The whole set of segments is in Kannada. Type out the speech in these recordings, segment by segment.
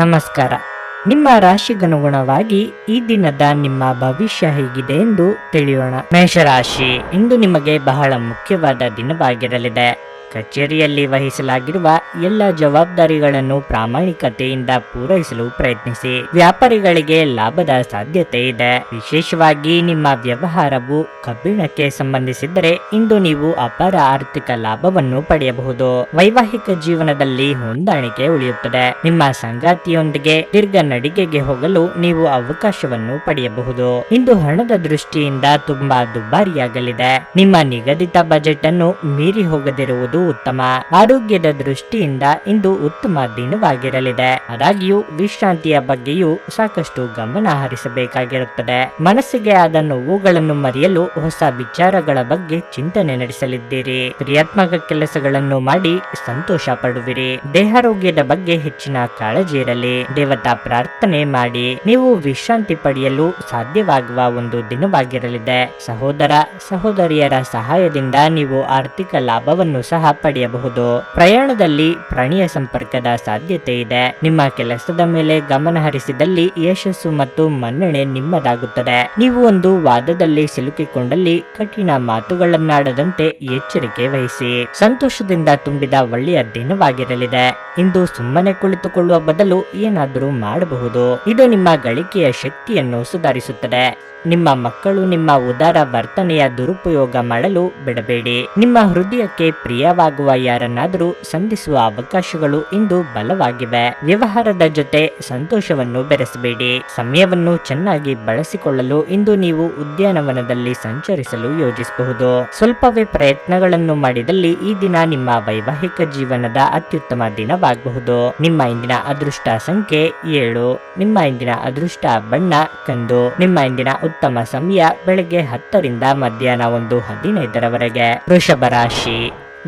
ನಮಸ್ಕಾರ. ನಿಮ್ಮ ರಾಶಿಗನುಗುಣವಾಗಿ ಈ ದಿನದ ನಿಮ್ಮ ಭವಿಷ್ಯ ಹೇಗಿದೆ ಎಂದು ತಿಳಿಯೋಣ. ಮೇಷರಾಶಿ, ಇಂದು ನಿಮಗೆ ಬಹಳ ಮುಖ್ಯವಾದ ದಿನವಾಗಿರಲಿದೆ. ಕಚೇರಿಯಲ್ಲಿ ವಹಿಸಲಾಗಿರುವ ಎಲ್ಲ ಜವಾಬ್ದಾರಿಗಳನ್ನು ಪ್ರಾಮಾಣಿಕತೆಯಿಂದ ಪೂರೈಸಲು ಪ್ರಯತ್ನಿಸಿ. ವ್ಯಾಪಾರಿಗಳಿಗೆ ಲಾಭದ ಸಾಧ್ಯತೆ ಇದೆ. ವಿಶೇಷವಾಗಿ ನಿಮ್ಮ ವ್ಯವಹಾರವು ಕಬ್ಬಿಣಕ್ಕೆ ಸಂಬಂಧಿಸಿದ್ದರೆ ಇಂದು ನೀವು ಅಪಾರ ಆರ್ಥಿಕ ಲಾಭವನ್ನು ಪಡೆಯಬಹುದು. ವೈವಾಹಿಕ ಜೀವನದಲ್ಲಿ ಹೊಂದಾಣಿಕೆ ಉಳಿಯುತ್ತದೆ. ನಿಮ್ಮ ಸಂಗಾತಿಯೊಂದಿಗೆ ದೀರ್ಘ ನಡಿಗೆಗೆ ಹೋಗಲು ನೀವು ಅವಕಾಶವನ್ನು ಪಡೆಯಬಹುದು. ಇಂದು ಹಣದ ದೃಷ್ಟಿಯಿಂದ ತುಂಬಾ ದುಬಾರಿಯಾಗಲಿದೆ. ನಿಮ್ಮ ನಿಗದಿತ ಬಜೆಟ್ ಅನ್ನು ಮೀರಿ ಹೋಗದಿರುವುದು ಉತ್ತಮ. ಆರೋಗ್ಯದ ದೃಷ್ಟಿಯಿಂದ ಇಂದು ಉತ್ತಮ ದಿನವಾಗಿರಲಿದೆ. ಆದಾಗ್ಯೂ ವಿಶ್ರಾಂತಿಯ ಬಗ್ಗೆಯೂ ಸಾಕಷ್ಟು ಗಮನ ಹರಿಸಬೇಕಾಗಿರುತ್ತದೆ. ಮನಸ್ಸಿಗೆ ಆದ ನೋವುಗಳನ್ನು ಮರೆಯಲು ಹೊಸ ವಿಚಾರಗಳ ಬಗ್ಗೆ ಚಿಂತನೆ ನಡೆಸಲಿದ್ದೀರಿ. ಕ್ರಿಯಾತ್ಮಕ ಕೆಲಸಗಳನ್ನು ಮಾಡಿ ಸಂತೋಷ ಪಡುವಿರಿ. ದೇಹಾರೋಗ್ಯದ ಬಗ್ಗೆ ಹೆಚ್ಚಿನ ಕಾಳಜಿ ಇರಲಿ. ದೇವತಾ ಪ್ರಾರ್ಥನೆ ಮಾಡಿ. ನೀವು ವಿಶ್ರಾಂತಿ ಪಡೆಯಲು ಸಾಧ್ಯವಾಗುವ ಒಂದು ದಿನವಾಗಿರಲಿದೆ. ಸಹೋದರ ಸಹೋದರಿಯರ ಸಹಾಯದಿಂದ ನೀವು ಆರ್ಥಿಕ ಲಾಭವನ್ನು ಸಹ ಪಡೆಯಬಹುದು. ಪ್ರಯಾಣದಲ್ಲಿ ಪ್ರಾಣಿಯ ಸಂಪರ್ಕದ ಸಾಧ್ಯತೆ ಇದೆ. ನಿಮ್ಮ ಕೆಲಸದ ಮೇಲೆ ಗಮನ ಹರಿಸಿದಲ್ಲಿ ಯಶಸ್ಸು ಮತ್ತು ಮನ್ನಣೆ ನಿಮ್ಮದಾಗುತ್ತದೆ. ನೀವು ಒಂದು ವಾದದಲ್ಲಿ ಸಿಲುಕಿಕೊಂಡಲ್ಲಿ ಕಠಿಣ ಮಾತುಗಳನ್ನಾಡದಂತೆ ಎಚ್ಚರಿಕೆ ವಹಿಸಿ. ಸಂತೋಷದಿಂದ ತುಂಬಿದ ಒಳ್ಳೆಯ ದಿನವಾಗಿರಲಿದೆ. ಇಂದು ಸುಮ್ಮನೆ ಕುಳಿತುಕೊಳ್ಳುವ ಬದಲು ಏನಾದರೂ ಮಾಡಬಹುದು. ಇದು ನಿಮ್ಮ ಗಳಿಕೆಯ ಶಕ್ತಿಯನ್ನು ಸುಧಾರಿಸುತ್ತದೆ. ನಿಮ್ಮ ಮಕ್ಕಳು ನಿಮ್ಮ ಉದಾರ ವರ್ತನೆಯ ದುರುಪಯೋಗ ಮಾಡಲು ಬಿಡಬೇಡಿ. ನಿಮ್ಮ ಹೃದಯಕ್ಕೆ ಪ್ರಿಯವಾಗುವ ಯಾರನ್ನಾದರೂ ಸಂಧಿಸುವ ಅವಕಾಶಗಳು ಇಂದು ಬಲವಾಗಿವೆ. ವ್ಯವಹಾರದ ಜೊತೆ ಸಂತೋಷವನ್ನು ಬೆರೆಸಬೇಡಿ. ಸಮಯವನ್ನು ಚೆನ್ನಾಗಿ ಬಳಸಿಕೊಳ್ಳಲು ಇಂದು ನೀವು ಉದ್ಯಾನವನದಲ್ಲಿ ಸಂಚರಿಸಲು ಯೋಜಿಸಬಹುದು. ಸ್ವಲ್ಪವೇ ಪ್ರಯತ್ನಗಳನ್ನು ಮಾಡಿದಲ್ಲಿ ಈ ದಿನ ನಿಮ್ಮ ವೈವಾಹಿಕ ಜೀವನದ ಅತ್ಯುತ್ತಮ ದಿನವಾಗಬಹುದು. ನಿಮ್ಮ ಇಂದಿನ ಅದೃಷ್ಟ ಸಂಖ್ಯೆ 7. ನಿಮ್ಮ ಇಂದಿನ ಅದೃಷ್ಟ ಬಣ್ಣ ಕಂದು. ನಿಮ್ಮ ಇಂದಿನ ಉತ್ತಮ ಸಮಯ ಬೆಳಗ್ಗೆ 10 ರಿಂದ ಮಧ್ಯಾಹ್ನ 1:15 ವೃಷಭ ರಾಶಿ,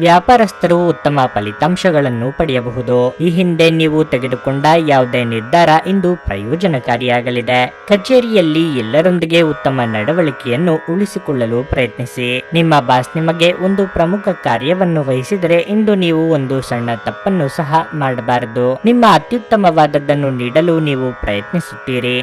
ವ್ಯಾಪಾರಸ್ಥರು ಉತ್ತಮ ಫಲಿತಾಂಶಗಳನ್ನು ಪಡೆಯಬಹುದು. ಈ ಹಿಂದೆ ನೀವು ತೆಗೆದುಕೊಂಡ ಯಾವುದೇ ನಿರ್ಧಾರ ಇಂದು ಪ್ರಯೋಜನಕಾರಿಯಾಗಲಿದೆ. ಕಚೇರಿಯಲ್ಲಿ ಎಲ್ಲರೊಂದಿಗೆ ಉತ್ತಮ ನಡವಳಿಕೆಯನ್ನು ಉಳಿಸಿಕೊಳ್ಳಲು ಪ್ರಯತ್ನಿಸಿ. ನಿಮ್ಮ ಬಾಸ್ ನಿಮಗೆ ಒಂದು ಪ್ರಮುಖ ಕಾರ್ಯವನ್ನು ವಹಿಸಿದರೆ ಇಂದು ನೀವು ಒಂದು ಸಣ್ಣ ತಪ್ಪನ್ನು ಸಹ ಮಾಡಬಾರದು. ನಿಮ್ಮ ಅತ್ಯುತ್ತಮವಾದದ್ದನ್ನು ನೀಡಲು ನೀವು ಪ್ರಯತ್ನಿಸುತ್ತೀರಿ.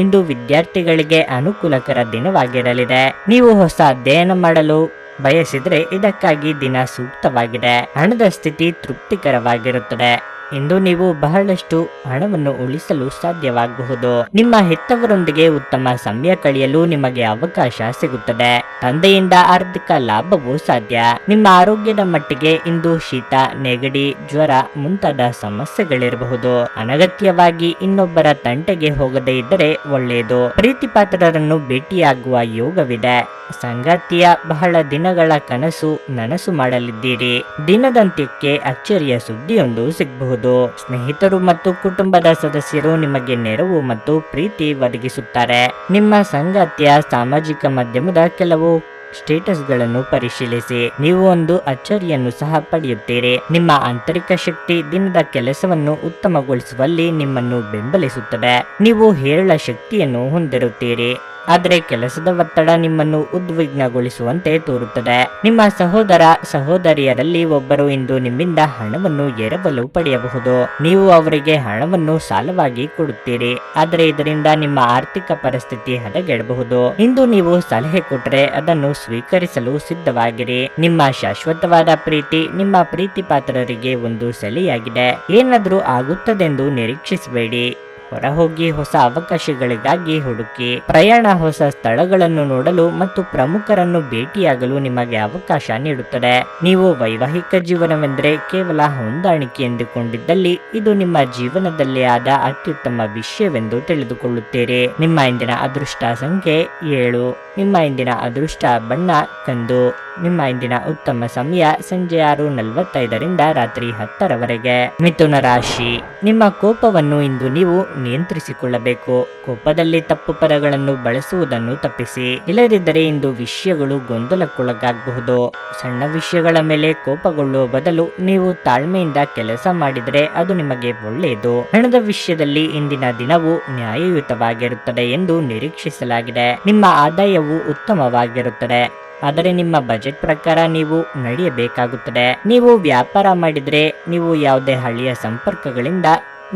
ಇಂದು ವಿದ್ಯಾರ್ಥಿಗಳಿಗೆ ಅನುಕೂಲಕರ ದಿನವಾಗಿರಲಿದೆ. ನೀವು ಹೊಸ ಅಧ್ಯಯನ ಮಾಡಲು ಬಯಸಿದರೆ ಇದಕ್ಕಾಗಿ ದಿನ ಸೂಕ್ತವಾಗಿದೆ. ಹಣದ ಸ್ಥಿತಿ ತೃಪ್ತಿಕರವಾಗಿರುತ್ತದೆ. ಇಂದು ನೀವು ಬಹಳಷ್ಟು ಹಣವನ್ನು ಉಳಿಸಲು ಸಾಧ್ಯವಾಗಬಹುದು. ನಿಮ್ಮ ಹೆತ್ತವರೊಂದಿಗೆ ಉತ್ತಮ ಸಮಯ ಕಳೆಯಲು ನಿಮಗೆ ಅವಕಾಶ ಸಿಗುತ್ತದೆ. ತಂದೆಯಿಂದ ಆರ್ಥಿಕ ಲಾಭವೂ ಸಾಧ್ಯ. ನಿಮ್ಮ ಆರೋಗ್ಯದ ಮಟ್ಟಿಗೆ ಇಂದು ಶೀತ, ನೆಗಡಿ, ಜ್ವರ ಮುಂತಾದ ಸಮಸ್ಯೆಗಳಿರಬಹುದು. ಅನಗತ್ಯವಾಗಿ ಇನ್ನೊಬ್ಬರ ತಂಟೆಗೆ ಹೋಗದೇ ಇದ್ದರೆ ಒಳ್ಳೆಯದು. ಪ್ರೀತಿಪಾತ್ರರನ್ನು ಭೇಟಿಯಾಗುವ ಯೋಗವಿದೆ. ಸಂಗಾತಿಯ ಬಹಳ ದಿನಗಳ ಕನಸು ನನಸು ಮಾಡಲಿದ್ದೀರಿ. ದಿನದಂತ್ಯಕ್ಕೆ ಅಚ್ಚರಿಯ ಸುದ್ದಿಯೊಂದು ಸಿಗಬಹುದು. ಸ್ನೇಹಿತರು ಮತ್ತು ಕುಟುಂಬದ ಸದಸ್ಯರು ನಿಮಗೆ ನೆರವು ಮತ್ತು ಪ್ರೀತಿ ಒದಗಿಸುತ್ತಾರೆ. ನಿಮ್ಮ ಸಂಗಾತಿಯ ಸಾಮಾಜಿಕ ಮಾಧ್ಯಮದ ಕೆಲವು ಸ್ಟೇಟಸ್ಗಳನ್ನು ಪರಿಶೀಲಿಸಿ. ನೀವು ಒಂದು ಅಚ್ಚರಿಯನ್ನು ಸಹ ಪಡೆಯುತ್ತೀರಿ. ನಿಮ್ಮ ಆಂತರಿಕ ಶಕ್ತಿ ದಿನದ ಕೆಲಸವನ್ನು ಉತ್ತಮಗೊಳಿಸುವಲ್ಲಿ ನಿಮ್ಮನ್ನು ಬೆಂಬಲಿಸುತ್ತದೆ. ನೀವು ಹೇರಳ ಶಕ್ತಿಯನ್ನು ಹೊಂದಿರುತ್ತೀರಿ. ಆದರೆ ಕೆಲಸದ ಒತ್ತಡ ನಿಮ್ಮನ್ನು ಉದ್ವಿಗ್ನಗೊಳಿಸುವಂತೆ ತೋರುತ್ತದೆ. ನಿಮ್ಮ ಸಹೋದರ ಸಹೋದರಿಯರಲ್ಲಿ ಒಬ್ಬರು ಇಂದು ನಿಮ್ಮಿಂದ ಹಣವನ್ನು ಎರವಲು ಪಡೆಯಬಹುದು. ನೀವು ಅವರಿಗೆ ಹಣವನ್ನು ಸಾಲವಾಗಿ ಕೊಡುತ್ತೀರಿ. ಆದರೆ ಇದರಿಂದ ನಿಮ್ಮ ಆರ್ಥಿಕ ಪರಿಸ್ಥಿತಿ ಹದಗೆಡಬಹುದು. ಇಂದು ನೀವು ಸಲಹೆ ಕೊಟ್ಟರೆ ಅದನ್ನು ಸ್ವೀಕರಿಸಲು ಸಿದ್ಧವಾಗಿರಿ. ನಿಮ್ಮ ಶಾಶ್ವತವಾದ ಪ್ರೀತಿ ನಿಮ್ಮ ಪ್ರೀತಿ ಪಾತ್ರರಿಗೆ ಒಂದು ಸೆಲೆಯಾಗಿದೆ. ಏನಾದರೂ ಆಗುತ್ತದೆಂದು ನಿರೀಕ್ಷಿಸಬೇಡಿ. ಹೊರಹೋಗಿ ಹೊಸ ಅವಕಾಶಗಳಿಗಾಗಿ ಹುಡುಕಿ. ಪ್ರಯಾಣ ಹೊಸ ಸ್ಥಳಗಳನ್ನು ನೋಡಲು ಮತ್ತು ಪ್ರಮುಖರನ್ನು ಭೇಟಿಯಾಗಲು ನಿಮಗೆ ಅವಕಾಶ ನೀಡುತ್ತದೆ. ನೀವು ವೈವಾಹಿಕ ಜೀವನವೆಂದರೆ ಕೇವಲ ಹೊಂದಾಣಿಕೆ ಎಂದುಕೊಂಡಿದ್ದಲ್ಲಿ ಇದು ನಿಮ್ಮ ಜೀವನದಲ್ಲಿ ಆದ ಅತ್ಯುತ್ತಮ ವಿಷಯವೆಂದು ತಿಳಿದುಕೊಳ್ಳುತ್ತೀರಿ. ನಿಮ್ಮ ಇಂದಿನ ಅದೃಷ್ಟ ಸಂಖ್ಯೆ 7. ನಿಮ್ಮ ಇಂದಿನ ಅದೃಷ್ಟ ಬಣ್ಣ ಕಂದು. ನಿಮ್ಮ ಇಂದಿನ ಉತ್ತಮ ಸಮಯ ಸಂಜೆ 6:45 ರಿಂದ ರಾತ್ರಿ 10 ಮಿಥುನ ರಾಶಿ, ನಿಮ್ಮ ಕೋಪವನ್ನು ಇಂದು ನೀವು ನಿಯಂತ್ರಿಸಿಕೊಳ್ಳಬೇಕು. ಕೋಪದಲ್ಲಿ ತಪ್ಪು ಪದಗಳನ್ನು ಬಳಸುವುದನ್ನು ತಪ್ಪಿಸಿ. ಇಲ್ಲದಿದ್ದರೆ ಇಂದು ವಿಷಯಗಳು ಗೊಂದಲಕ್ಕೊಳಗಾಗಬಹುದು. ಸಣ್ಣ ವಿಷಯಗಳ ಮೇಲೆ ಕೋಪಗೊಳ್ಳುವ ಬದಲು ನೀವು ತಾಳ್ಮೆಯಿಂದ ಕೆಲಸ ಮಾಡಿದರೆ ಅದು ನಿಮಗೆ ಒಳ್ಳೆಯದು. ಹಣದ ವಿಷಯದಲ್ಲಿ ಇಂದಿನ ದಿನವು ನ್ಯಾಯಯುತವಾಗಿರುತ್ತದೆ ಎಂದು ನಿರೀಕ್ಷಿಸಲಾಗಿದೆ. ನಿಮ್ಮ ಆದಾಯವು ಉತ್ತಮವಾಗಿರುತ್ತದೆ. ಆದರೆ ನಿಮ್ಮ ಬಜೆಟ್ ಪ್ರಕಾರ ನೀವು ನಡೆಯಬೇಕಾಗುತ್ತದೆ. ನೀವು ವ್ಯಾಪಾರ ಮಾಡಿದರೆ ನೀವು ಯಾವುದೇ ಹಳೆಯ ಸಂಪರ್ಕಗಳಿಂದ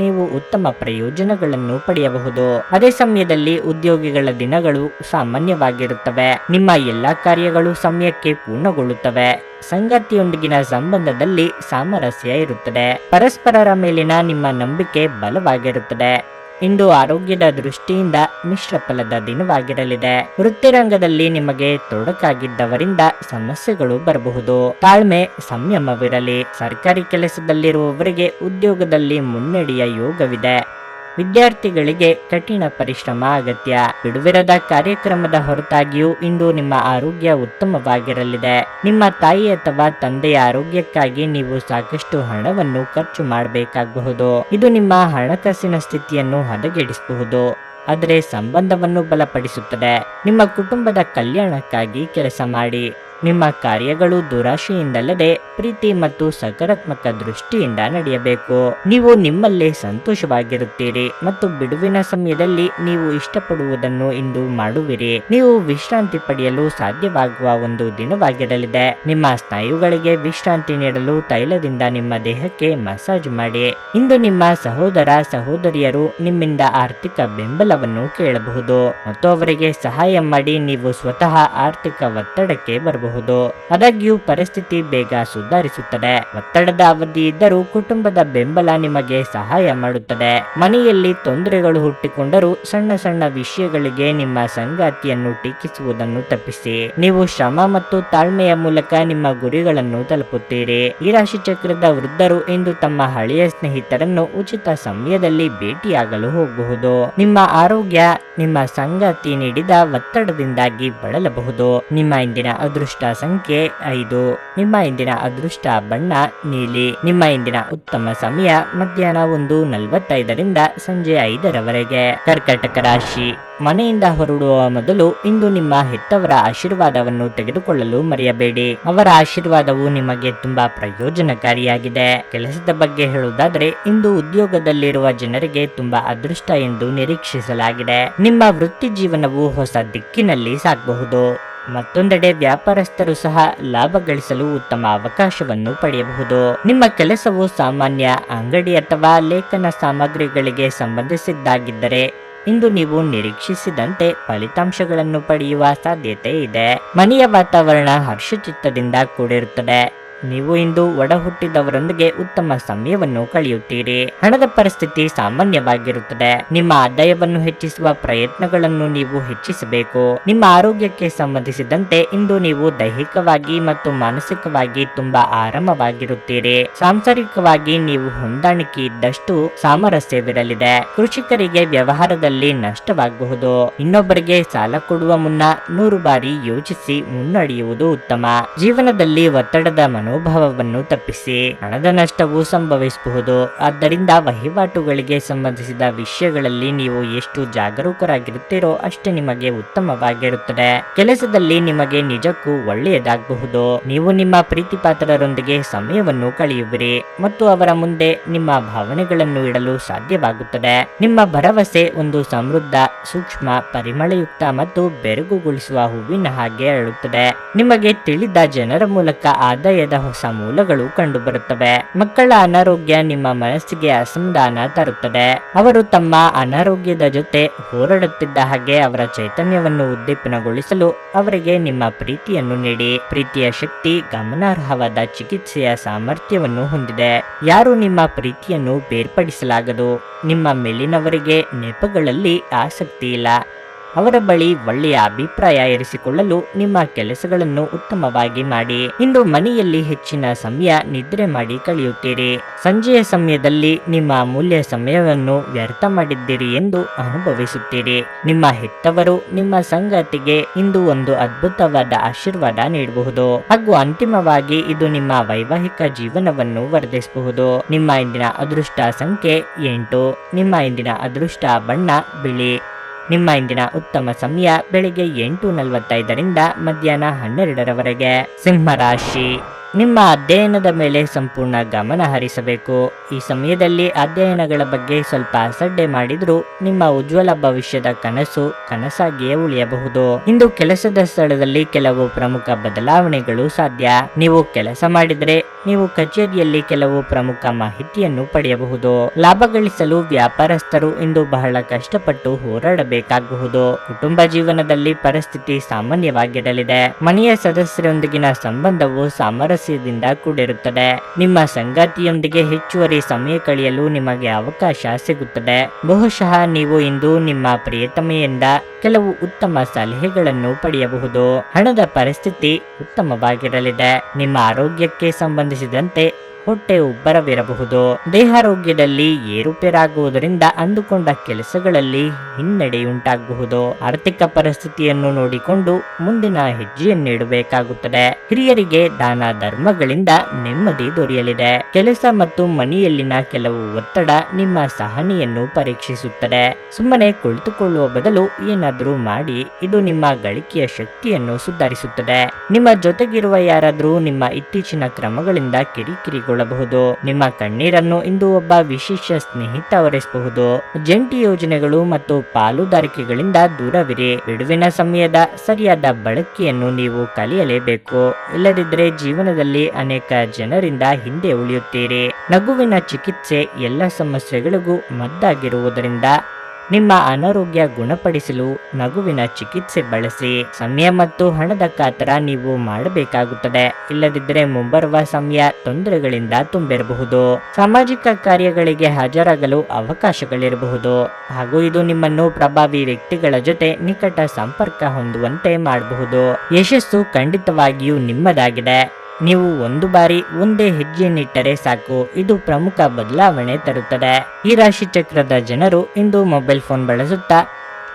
ನೀವು ಉತ್ತಮ ಪ್ರಯೋಜನಗಳನ್ನು ಪಡೆಯಬಹುದು. ಅದೇ ಸಮಯದಲ್ಲಿ ಉದ್ಯೋಗಿಗಳ ದಿನಗಳು ಸಾಮಾನ್ಯವಾಗಿರುತ್ತವೆ. ನಿಮ್ಮ ಎಲ್ಲಾ ಕಾರ್ಯಗಳು ಸಮಯಕ್ಕೆ ಪೂರ್ಣಗೊಳ್ಳುತ್ತವೆ. ಸಂಗಾತಿಯೊಂದಿಗಿನ ಸಂಬಂಧದಲ್ಲಿ ಸಾಮರಸ್ಯ ಇರುತ್ತದೆ. ಪರಸ್ಪರರ ಮೇಲಿನ ನಿಮ್ಮ ನಂಬಿಕೆ ಬಲವಾಗಿರುತ್ತದೆ. ಇಂದು ಆರೋಗ್ಯದ ದೃಷ್ಟಿಯಿಂದ ಮಿಶ್ರ ಫಲದ ದಿನವಾಗಿರಲಿದೆ. ವೃತ್ತಿರಂಗದಲ್ಲಿ ನಿಮಗೆ ತೊಡಕಾಗಿದ್ದವರಿಂದ ಸಮಸ್ಯೆಗಳು ಬರಬಹುದು. ತಾಳ್ಮೆ, ಸಂಯಮವಿರಲಿ. ಸರ್ಕಾರಿ ಕೆಲಸದಲ್ಲಿರುವವರಿಗೆ ಉದ್ಯೋಗದಲ್ಲಿ ಮುನ್ನಡೆಯ ಯೋಗವಿದೆ. ವಿದ್ಯಾರ್ಥಿಗಳಿಗೆ ಕಠಿಣ ಪರಿಶ್ರಮ ಅಗತ್ಯ. ಬಿಡುವಿರದ ಕಾರ್ಯಕ್ರಮದ ಹೊರತಾಗಿಯೂ ಇಂದು ನಿಮ್ಮ ಆರೋಗ್ಯ ಉತ್ತಮವಾಗಿರಲಿದೆ. ನಿಮ್ಮ ತಾಯಿ ಅಥವಾ ತಂದೆಯ ಆರೋಗ್ಯಕ್ಕಾಗಿ ನೀವು ಸಾಕಷ್ಟು ಹಣವನ್ನು ಖರ್ಚು ಮಾಡಬೇಕಾಗಬಹುದು. ಇದು ನಿಮ್ಮ ಹಣಕಾಸಿನ ಸ್ಥಿತಿಯನ್ನು ಹದಗೆಡಿಸಬಹುದು, ಆದರೆ ಸಂಬಂಧವನ್ನು ಬಲಪಡಿಸುತ್ತದೆ. ನಿಮ್ಮ ಕುಟುಂಬದ ಕಲ್ಯಾಣಕ್ಕಾಗಿ ಕೆಲಸ ಮಾಡಿ. ನಿಮ್ಮ ಕಾರ್ಯಗಳು ದುರಾಶೆಯಿಂದಲ್ಲದೆ ಪ್ರೀತಿ ಮತ್ತು ಸಕಾರಾತ್ಮಕ ದೃಷ್ಟಿಯಿಂದ ನಡೆಯಬೇಕು. ನೀವು ನಿಮ್ಮಲ್ಲೇ ಸಂತೋಷವಾಗಿರುತ್ತೀರಿ ಮತ್ತು ಬಿಡುವಿನ ಸಮಯದಲ್ಲಿ ನೀವು ಇಷ್ಟಪಡುವುದನ್ನು ಇಂದು ಮಾಡುವಿರಿ. ನೀವು ವಿಶ್ರಾಂತಿ ಪಡೆಯಲು ಸಾಧ್ಯವಾಗುವ ಒಂದು ದಿನವಾಗಿರಲಿದೆ. ನಿಮ್ಮ ಸ್ನಾಯುಗಳಿಗೆ ವಿಶ್ರಾಂತಿ ನೀಡಲು ತೈಲದಿಂದ ನಿಮ್ಮ ದೇಹಕ್ಕೆ ಮಸಾಜ್ ಮಾಡಿ. ಇಂದು ನಿಮ್ಮ ಸಹೋದರ ಸಹೋದರಿಯರು ನಿಮ್ಮಿಂದ ಆರ್ಥಿಕ ಬೆಂಬಲವನ್ನು ಕೇಳಬಹುದು ಮತ್ತು ಅವರಿಗೆ ಸಹಾಯ ಮಾಡಿ. ನೀವು ಸ್ವತಃ ಆರ್ಥಿಕ ಒತ್ತಡಕ್ಕೆ ಬರಬಹುದು. ಆದಾಗ್ಯೂ ಪರಿಸ್ಥಿತಿ ಬೇಗ ಸುಧಾರಿಸುತ್ತದೆ. ಒತ್ತಡದ ಅವಧಿ ಇದ್ದರೂ ಕುಟುಂಬದ ಬೆಂಬಲ ನಿಮಗೆ ಸಹಾಯ ಮಾಡುತ್ತದೆ. ಮನೆಯಲ್ಲಿ ತೊಂದರೆಗಳು ಹುಟ್ಟಿಕೊಂಡರೂ ಸಣ್ಣ ಸಣ್ಣ ವಿಷಯಗಳಿಗೆ ನಿಮ್ಮ ಸಂಗಾತಿಯನ್ನು ಟೀಕಿಸುವುದನ್ನು ತಪ್ಪಿಸಿ. ನೀವು ಶ್ರಮ ಮತ್ತು ತಾಳ್ಮೆಯ ಮೂಲಕ ನಿಮ್ಮ ಗುರಿಗಳನ್ನು ತಲುಪುತ್ತೀರಿ. ಈ ರಾಶಿ ಚಕ್ರದ ವೃದ್ಧರು ಇಂದು ತಮ್ಮ ಹಳೆಯ ಸ್ನೇಹಿತರನ್ನು ಉಚಿತ ಸಮಯದಲ್ಲಿ ಭೇಟಿಯಾಗಲು ಹೋಗಬಹುದು. ನಿಮ್ಮ ಆರೋಗ್ಯ ನಿಮ್ಮ ಸಂಗಾತಿ ನೀಡಿದ ಒತ್ತಡದಿಂದಾಗಿ ಬಳಲಬಹುದು. ನಿಮ್ಮ ಇಂದಿನ ಅದೃಷ್ಟ ಸಂಖ್ಯೆ 5. ನಿಮ್ಮ ಇಂದಿನ ಅದೃಷ್ಟ ಬಣ್ಣ ನೀಲಿ. ನಿಮ್ಮ ಇಂದಿನ ಉತ್ತಮ ಸಮಯ ಮಧ್ಯಾಹ್ನ 1:45ರಿಂದ ಸಂಜೆ 5ರವರೆಗೆ. ಕರ್ಕಾಟಕ ರಾಶಿ. ಮನೆಯಿಂದ ಹೊರಡುವ ಮೊದಲು ಇಂದು ನಿಮ್ಮ ಹೆತ್ತವರ ಆಶೀರ್ವಾದವನ್ನು ತೆಗೆದುಕೊಳ್ಳಲು ಮರೆಯಬೇಡಿ. ಅವರ ಆಶೀರ್ವಾದವು ನಿಮಗೆ ತುಂಬಾ ಪ್ರಯೋಜನಕಾರಿಯಾಗಿದೆ. ಕೆಲಸದ ಬಗ್ಗೆ ಹೇಳುವುದಾದರೆ ಇಂದು ಉದ್ಯೋಗದಲ್ಲಿರುವ ಜನರಿಗೆ ತುಂಬಾ ಅದೃಷ್ಟ ಎಂದು ನಿರೀಕ್ಷಿಸಲಾಗಿದೆ. ನಿಮ್ಮ ವೃತ್ತಿ ಜೀವನವು ಹೊಸ ದಿಕ್ಕಿನಲ್ಲಿ ಸಾಗಬಹುದು. ಮತ್ತೊಂದೆಡೆ ವ್ಯಾಪಾರಸ್ಥರು ಸಹ ಲಾಭ ಗಳಿಸಲು ಉತ್ತಮ ಅವಕಾಶವನ್ನು ಪಡೆಯಬಹುದು. ನಿಮ್ಮ ಕೆಲಸವು ಸಾಮಾನ್ಯ ಅಂಗಡಿ ಅಥವಾ ಲೇಖನ ಸಾಮಗ್ರಿಗಳಿಗೆ ಸಂಬಂಧಿಸಿದ್ದಾಗಿದ್ದರೆ ಇಂದು ನೀವು ನಿರೀಕ್ಷಿಸಿದಂತೆ ಫಲಿತಾಂಶಗಳನ್ನು ಪಡೆಯುವ ಸಾಧ್ಯತೆ ಇದೆ. ಮನೆಯ ವಾತಾವರಣ ಹರ್ಷಚಿತ್ತದಿಂದ ಕೂಡಿರುತ್ತದೆ. ನೀವು ಇಂದು ಒಡ ಹುಟ್ಟಿದವರೊಂದಿಗೆ ಉತ್ತಮ ಸಮಯವನ್ನು ಕಳೆಯುತ್ತೀರಿ. ಹಣದ ಪರಿಸ್ಥಿತಿ ಸಾಮಾನ್ಯವಾಗಿರುತ್ತದೆ. ನಿಮ್ಮ ಆದಾಯವನ್ನು ಹೆಚ್ಚಿಸುವ ಪ್ರಯತ್ನಗಳನ್ನು ನೀವು ಹೆಚ್ಚಿಸಬೇಕು. ನಿಮ್ಮ ಆರೋಗ್ಯಕ್ಕೆ ಸಂಬಂಧಿಸಿದಂತೆ ಇಂದು ನೀವು ದೈಹಿಕವಾಗಿ ಮತ್ತು ಮಾನಸಿಕವಾಗಿ ತುಂಬಾ ಆರಾಮವಾಗಿರುತ್ತೀರಿ. ಸಾಂಸಾರಿಕವಾಗಿ ನೀವು ಹೊಂದಾಣಿಕೆ ಇದ್ದಷ್ಟು ಸಾಮರಸ್ಯವಿರಲಿದೆ. ಕೃಷಿಕರಿಗೆ ವ್ಯವಹಾರದಲ್ಲಿ ನಷ್ಟವಾಗಬಹುದು. ಇನ್ನೊಬ್ಬರಿಗೆ ಸಾಲ ಕೊಡುವ ಮುನ್ನ 100 ಬಾರಿ ಯೋಚಿಸಿ ಮುನ್ನಡೆಯುವುದು ಉತ್ತಮ. ಜೀವನದಲ್ಲಿ ಒತ್ತಡದ ಮನೋಭಾವವನ್ನು ತಪ್ಪಿಸಿ. ಹಣದ ನಷ್ಟವು ಸಂಭವಿಸಬಹುದು. ಆದ್ದರಿಂದ ವಹಿವಾಟುಗಳಿಗೆ ಸಂಬಂಧಿಸಿದ ವಿಷಯಗಳಲ್ಲಿ ನೀವು ಎಷ್ಟು ಜಾಗರೂಕರಾಗಿರುತ್ತೀರೋ ಅಷ್ಟೇ ನಿಮಗೆ ಉತ್ತಮವಾಗಿರುತ್ತದೆ. ಕೆಲಸದಲ್ಲಿ ನಿಮಗೆ ನಿಜಕ್ಕೂ ಒಳ್ಳೆಯದಾಗಬಹುದು. ನೀವು ನಿಮ್ಮ ಪ್ರೀತಿ ಪಾತ್ರರೊಂದಿಗೆ ಸಮಯವನ್ನು ಕಳೆಯುವಿರಿ ಮತ್ತು ಅವರ ಮುಂದೆ ನಿಮ್ಮ ಭಾವನೆಗಳನ್ನು ಇಡಲು ಸಾಧ್ಯವಾಗುತ್ತದೆ. ನಿಮ್ಮ ಭರವಸೆ ಒಂದು ಸಮೃದ್ಧ, ಸೂಕ್ಷ್ಮ, ಪರಿಮಳಯುಕ್ತ ಮತ್ತು ಬೆರಗುಗೊಳಿಸುವ ಹೂವಿನ ಹಾಗೆ ಅರಳುತ್ತದೆ. ನಿಮಗೆ ತಿಳಿದ ಜನರ ಮೂಲಕ ಆದಾಯದ ಹೊಸ ಮೂಲಗಳು ಕಂಡುಬರುತ್ತವೆ. ಮಕ್ಕಳ ಅನಾರೋಗ್ಯ ನಿಮ್ಮ ಮನಸ್ಸಿಗೆ ಅಸಮಾಧಾನ ತರುತ್ತದೆ. ಅವರು ತಮ್ಮ ಅನಾರೋಗ್ಯದ ಜೊತೆ ಹೋರಾಡುತ್ತಿದ್ದ ಹಾಗೆ ಅವರ ಚೈತನ್ಯವನ್ನು ಉದ್ದೀಪನಗೊಳಿಸಲು ಅವರಿಗೆ ನಿಮ್ಮ ಪ್ರೀತಿಯನ್ನು ನೀಡಿ. ಪ್ರೀತಿಯ ಶಕ್ತಿ ಗಮನಾರ್ಹವಾದ ಚಿಕಿತ್ಸೆಯ ಸಾಮರ್ಥ್ಯವನ್ನು ಹೊಂದಿದೆ. ಯಾರು ನಿಮ್ಮ ಪ್ರೀತಿಯನ್ನು ಬೇರ್ಪಡಿಸಲಾಗದು. ನಿಮ್ಮ ಮೇಲಿನವರಿಗೆ ನೆಪಗಳಲ್ಲಿ ಆಸಕ್ತಿ ಇಲ್ಲ. ಅವರ ಬಳಿ ಒಳ್ಳೆಯ ಅಭಿಪ್ರಾಯ ಇರಿಸಿಕೊಳ್ಳಲು ನಿಮ್ಮ ಕೆಲಸಗಳನ್ನು ಉತ್ತಮವಾಗಿ ಮಾಡಿ. ಇಂದು ಮನೆಯಲ್ಲಿ ಹೆಚ್ಚಿನ ಸಮಯ ನಿದ್ರೆ ಮಾಡಿ ಕಳೆಯುತ್ತೀರಿ. ಸಂಜೆಯ ಸಮಯದಲ್ಲಿ ನಿಮ್ಮ ಅಮೂಲ್ಯ ಸಮಯವನ್ನು ವ್ಯರ್ಥ ಮಾಡಿದ್ದೀರಿ ಎಂದು ಅನುಭವಿಸುತ್ತೀರಿ. ನಿಮ್ಮ ಹೆತ್ತವರು ನಿಮ್ಮ ಸಂಗಾತಿಗೆ ಇಂದು ಒಂದು ಅದ್ಭುತವಾದ ಆಶೀರ್ವಾದ ನೀಡಬಹುದು ಹಾಗೂ ಅಂತಿಮವಾಗಿ ಇದು ನಿಮ್ಮ ವೈವಾಹಿಕ ಜೀವನವನ್ನು ವರ್ಧಿಸಬಹುದು. ನಿಮ್ಮ ಇಂದಿನ ಅದೃಷ್ಟ ಸಂಖ್ಯೆ 8. ನಿಮ್ಮ ಇಂದಿನ ಅದೃಷ್ಟ ಬಣ್ಣ ಬಿಳಿ. ನಿಮ್ಮ ಇಂದಿನ ಉತ್ತಮ ಸಮಯ ಬೆಳಿಗ್ಗೆ 8:45ರಿಂದ ಮಧ್ಯಾಹ್ನ 12ರವರೆಗೆ. ಸಿಂಹರಾಶಿ. ನಿಮ್ಮ ಅಧ್ಯಯನದ ಮೇಲೆ ಸಂಪೂರ್ಣ ಗಮನ ಹರಿಸಬೇಕು. ಈ ಸಮಯದಲ್ಲಿ ಅಧ್ಯಯನಗಳ ಬಗ್ಗೆ ಸ್ವಲ್ಪ ಅಸಡ್ಡೆ ಮಾಡಿದ್ರೂ ನಿಮ್ಮ ಉಜ್ವಲ ಭವಿಷ್ಯದ ಕನಸು ಕನಸಾಗಿಯೇ ಉಳಿಯಬಹುದು. ಇಂದು ಕೆಲಸದ ಸ್ಥಳದಲ್ಲಿ ಕೆಲವು ಪ್ರಮುಖ ಬದಲಾವಣೆಗಳು ಸಾಧ್ಯ. ನೀವು ಕೆಲಸ ಮಾಡಿದರೆ ನೀವು ಕಚೇರಿಯಲ್ಲಿ ಕೆಲವು ಪ್ರಮುಖ ಮಾಹಿತಿಯನ್ನು ಪಡೆಯಬಹುದು. ಲಾಭ ಗಳಿಸಲು ವ್ಯಾಪಾರಸ್ಥರು ಇಂದು ಬಹಳ ಕಷ್ಟಪಟ್ಟು ಹೋರಾಡಬೇಕಾಗಬಹುದು. ಕುಟುಂಬ ಜೀವನದಲ್ಲಿ ಪರಿಸ್ಥಿತಿ ಸಾಮಾನ್ಯವಾಗಿರಲಿದೆ. ಮನೆಯ ಸದಸ್ಯರೊಂದಿಗಿನ ಸಂಬಂಧವು ಸಾಮರಸ್ಯದಿಂದ ಕೂಡಿರುತ್ತದೆ. ನಿಮ್ಮ ಸಂಗಾತಿಯೊಂದಿಗೆ ಹೆಚ್ಚುವರಿ ಸಮಯ ಕಳೆಯಲು ನಿಮಗೆ ಅವಕಾಶ ಸಿಗುತ್ತದೆ. ಬಹುಶಃ ನೀವು ಇಂದು ನಿಮ್ಮ ಪ್ರಿಯತಮೆಯಿಂದ ಕೆಲವು ಉತ್ತಮ ಸಲಹೆಗಳನ್ನು ಪಡೆಯಬಹುದು. ಹಣದ ಪರಿಸ್ಥಿತಿ ಉತ್ತಮವಾಗಿರಲಿದೆ. ನಿಮ್ಮ ಆರೋಗ್ಯಕ್ಕೆ ಸಂಬಂಧಿಸಿದಂತೆ ಹೊಟ್ಟೆ ಉಬ್ಬರವಿರಬಹುದು. ದೇಹಾರೋಗ್ಯದಲ್ಲಿ ಏರುಪೇರಾಗುವುದರಿಂದ ಅಂದುಕೊಂಡ ಕೆಲಸಗಳಲ್ಲಿ ಹಿನ್ನಡೆಯುಂಟಾಗಬಹುದು. ಆರ್ಥಿಕ ಪರಿಸ್ಥಿತಿಯನ್ನು ನೋಡಿಕೊಂಡು ಮುಂದಿನ ಹೆಜ್ಜೆಯನ್ನಿಡಬೇಕಾಗುತ್ತದೆ. ಹಿರಿಯರಿಗೆ ದಾನ ಧರ್ಮಗಳಿಂದ ನೆಮ್ಮದಿ ದೊರೆಯಲಿದೆ. ಕೆಲಸ ಮತ್ತು ಮನೆಯಲ್ಲಿನ ಕೆಲವು ಒತ್ತಡ ನಿಮ್ಮ ಸಹನೆಯನ್ನು ಪರೀಕ್ಷಿಸುತ್ತದೆ. ಸುಮ್ಮನೆ ಕುಳಿತುಕೊಳ್ಳುವ ಬದಲು ಏನಾದರೂ ಮಾಡಿ. ಇದು ನಿಮ್ಮ ಗಳಿಕೆಯ ಶಕ್ತಿಯನ್ನು ಸುಧಾರಿಸುತ್ತದೆ. ನಿಮ್ಮ ಜೊತೆಗಿರುವ ಯಾರಾದರೂ ನಿಮ್ಮ ಇತ್ತೀಚಿನ ಕ್ರಮಗಳಿಂದ ಕಿರಿಕಿರಿಗೊಳ್ಳಬಹುದು. ನಿಮ್ಮ ಕಣ್ಣೀರನ್ನು ಇಂದು ಒಬ್ಬ ವಿಶೇಷ ಸ್ನೇಹಿತ ಒರೆಸಬಹುದು. ಜಂಟಿ ಯೋಜನೆಗಳು ಮತ್ತು ಪಾಲುದಾರಿಕೆಗಳಿಂದ ದೂರವಿರಿ. ಬಿಡುವಿನ ಸಮಯದ ಸರಿಯಾದ ಬಳಕೆಯನ್ನು ನೀವು ಕಲಿಯಲೇಬೇಕು. ಇಲ್ಲದಿದ್ದರೆ ಜೀವನದಲ್ಲಿ ಅನೇಕ ಜನರಿಂದ ಹಿಂದೆ ಉಳಿಯುತ್ತೀರಿ. ನಗುವಿನ ಚಿಕಿತ್ಸೆ ಎಲ್ಲ ಸಮಸ್ಯೆಗಳಿಗೂ ಮದ್ದಾಗಿರುವುದರಿಂದ ನಿಮ್ಮ ಅನಾರೋಗ್ಯ ಗುಣಪಡಿಸಲು ನಗುವಿನ ಚಿಕಿತ್ಸೆ ಬಳಸಿ. ಸಮಯ ಮತ್ತು ಹಣದ ಕಾತರ ನೀವು ಮಾಡಬೇಕಾಗುತ್ತದೆ. ಇಲ್ಲದಿದ್ದರೆ ಮುಂಬರುವ ಸಮಯ ತೊಂದರೆಗಳಿಂದ ತುಂಬಿರಬಹುದು. ಸಾಮಾಜಿಕ ಕಾರ್ಯಗಳಿಗೆ ಹಾಜರಾಗಲು ಅವಕಾಶಗಳಿರಬಹುದು ಹಾಗೂ ಇದು ನಿಮ್ಮನ್ನು ಪ್ರಭಾವಿ ವ್ಯಕ್ತಿಗಳ ಜೊತೆ ನಿಕಟ ಸಂಪರ್ಕ ಹೊಂದುವಂತೆ ಮಾಡಬಹುದು. ಯಶಸ್ಸು ಖಂಡಿತವಾಗಿಯೂ ನಿಮ್ಮದಾಗಿದೆ. ನೀವು ಒಂದು ಬಾರಿ ಒಂದೇ ಹೆಜ್ಜೆಯನ್ನಿಟ್ಟರೆ ಸಾಕು. ಇದು ಪ್ರಮುಖ ಬದಲಾವಣೆ ತರುತ್ತದೆ. ಈ ರಾಶಿ ಚಕ್ರದ ಜನರು ಇಂದು ಮೊಬೈಲ್ ಫೋನ್ ಬಳಸುತ್ತಾ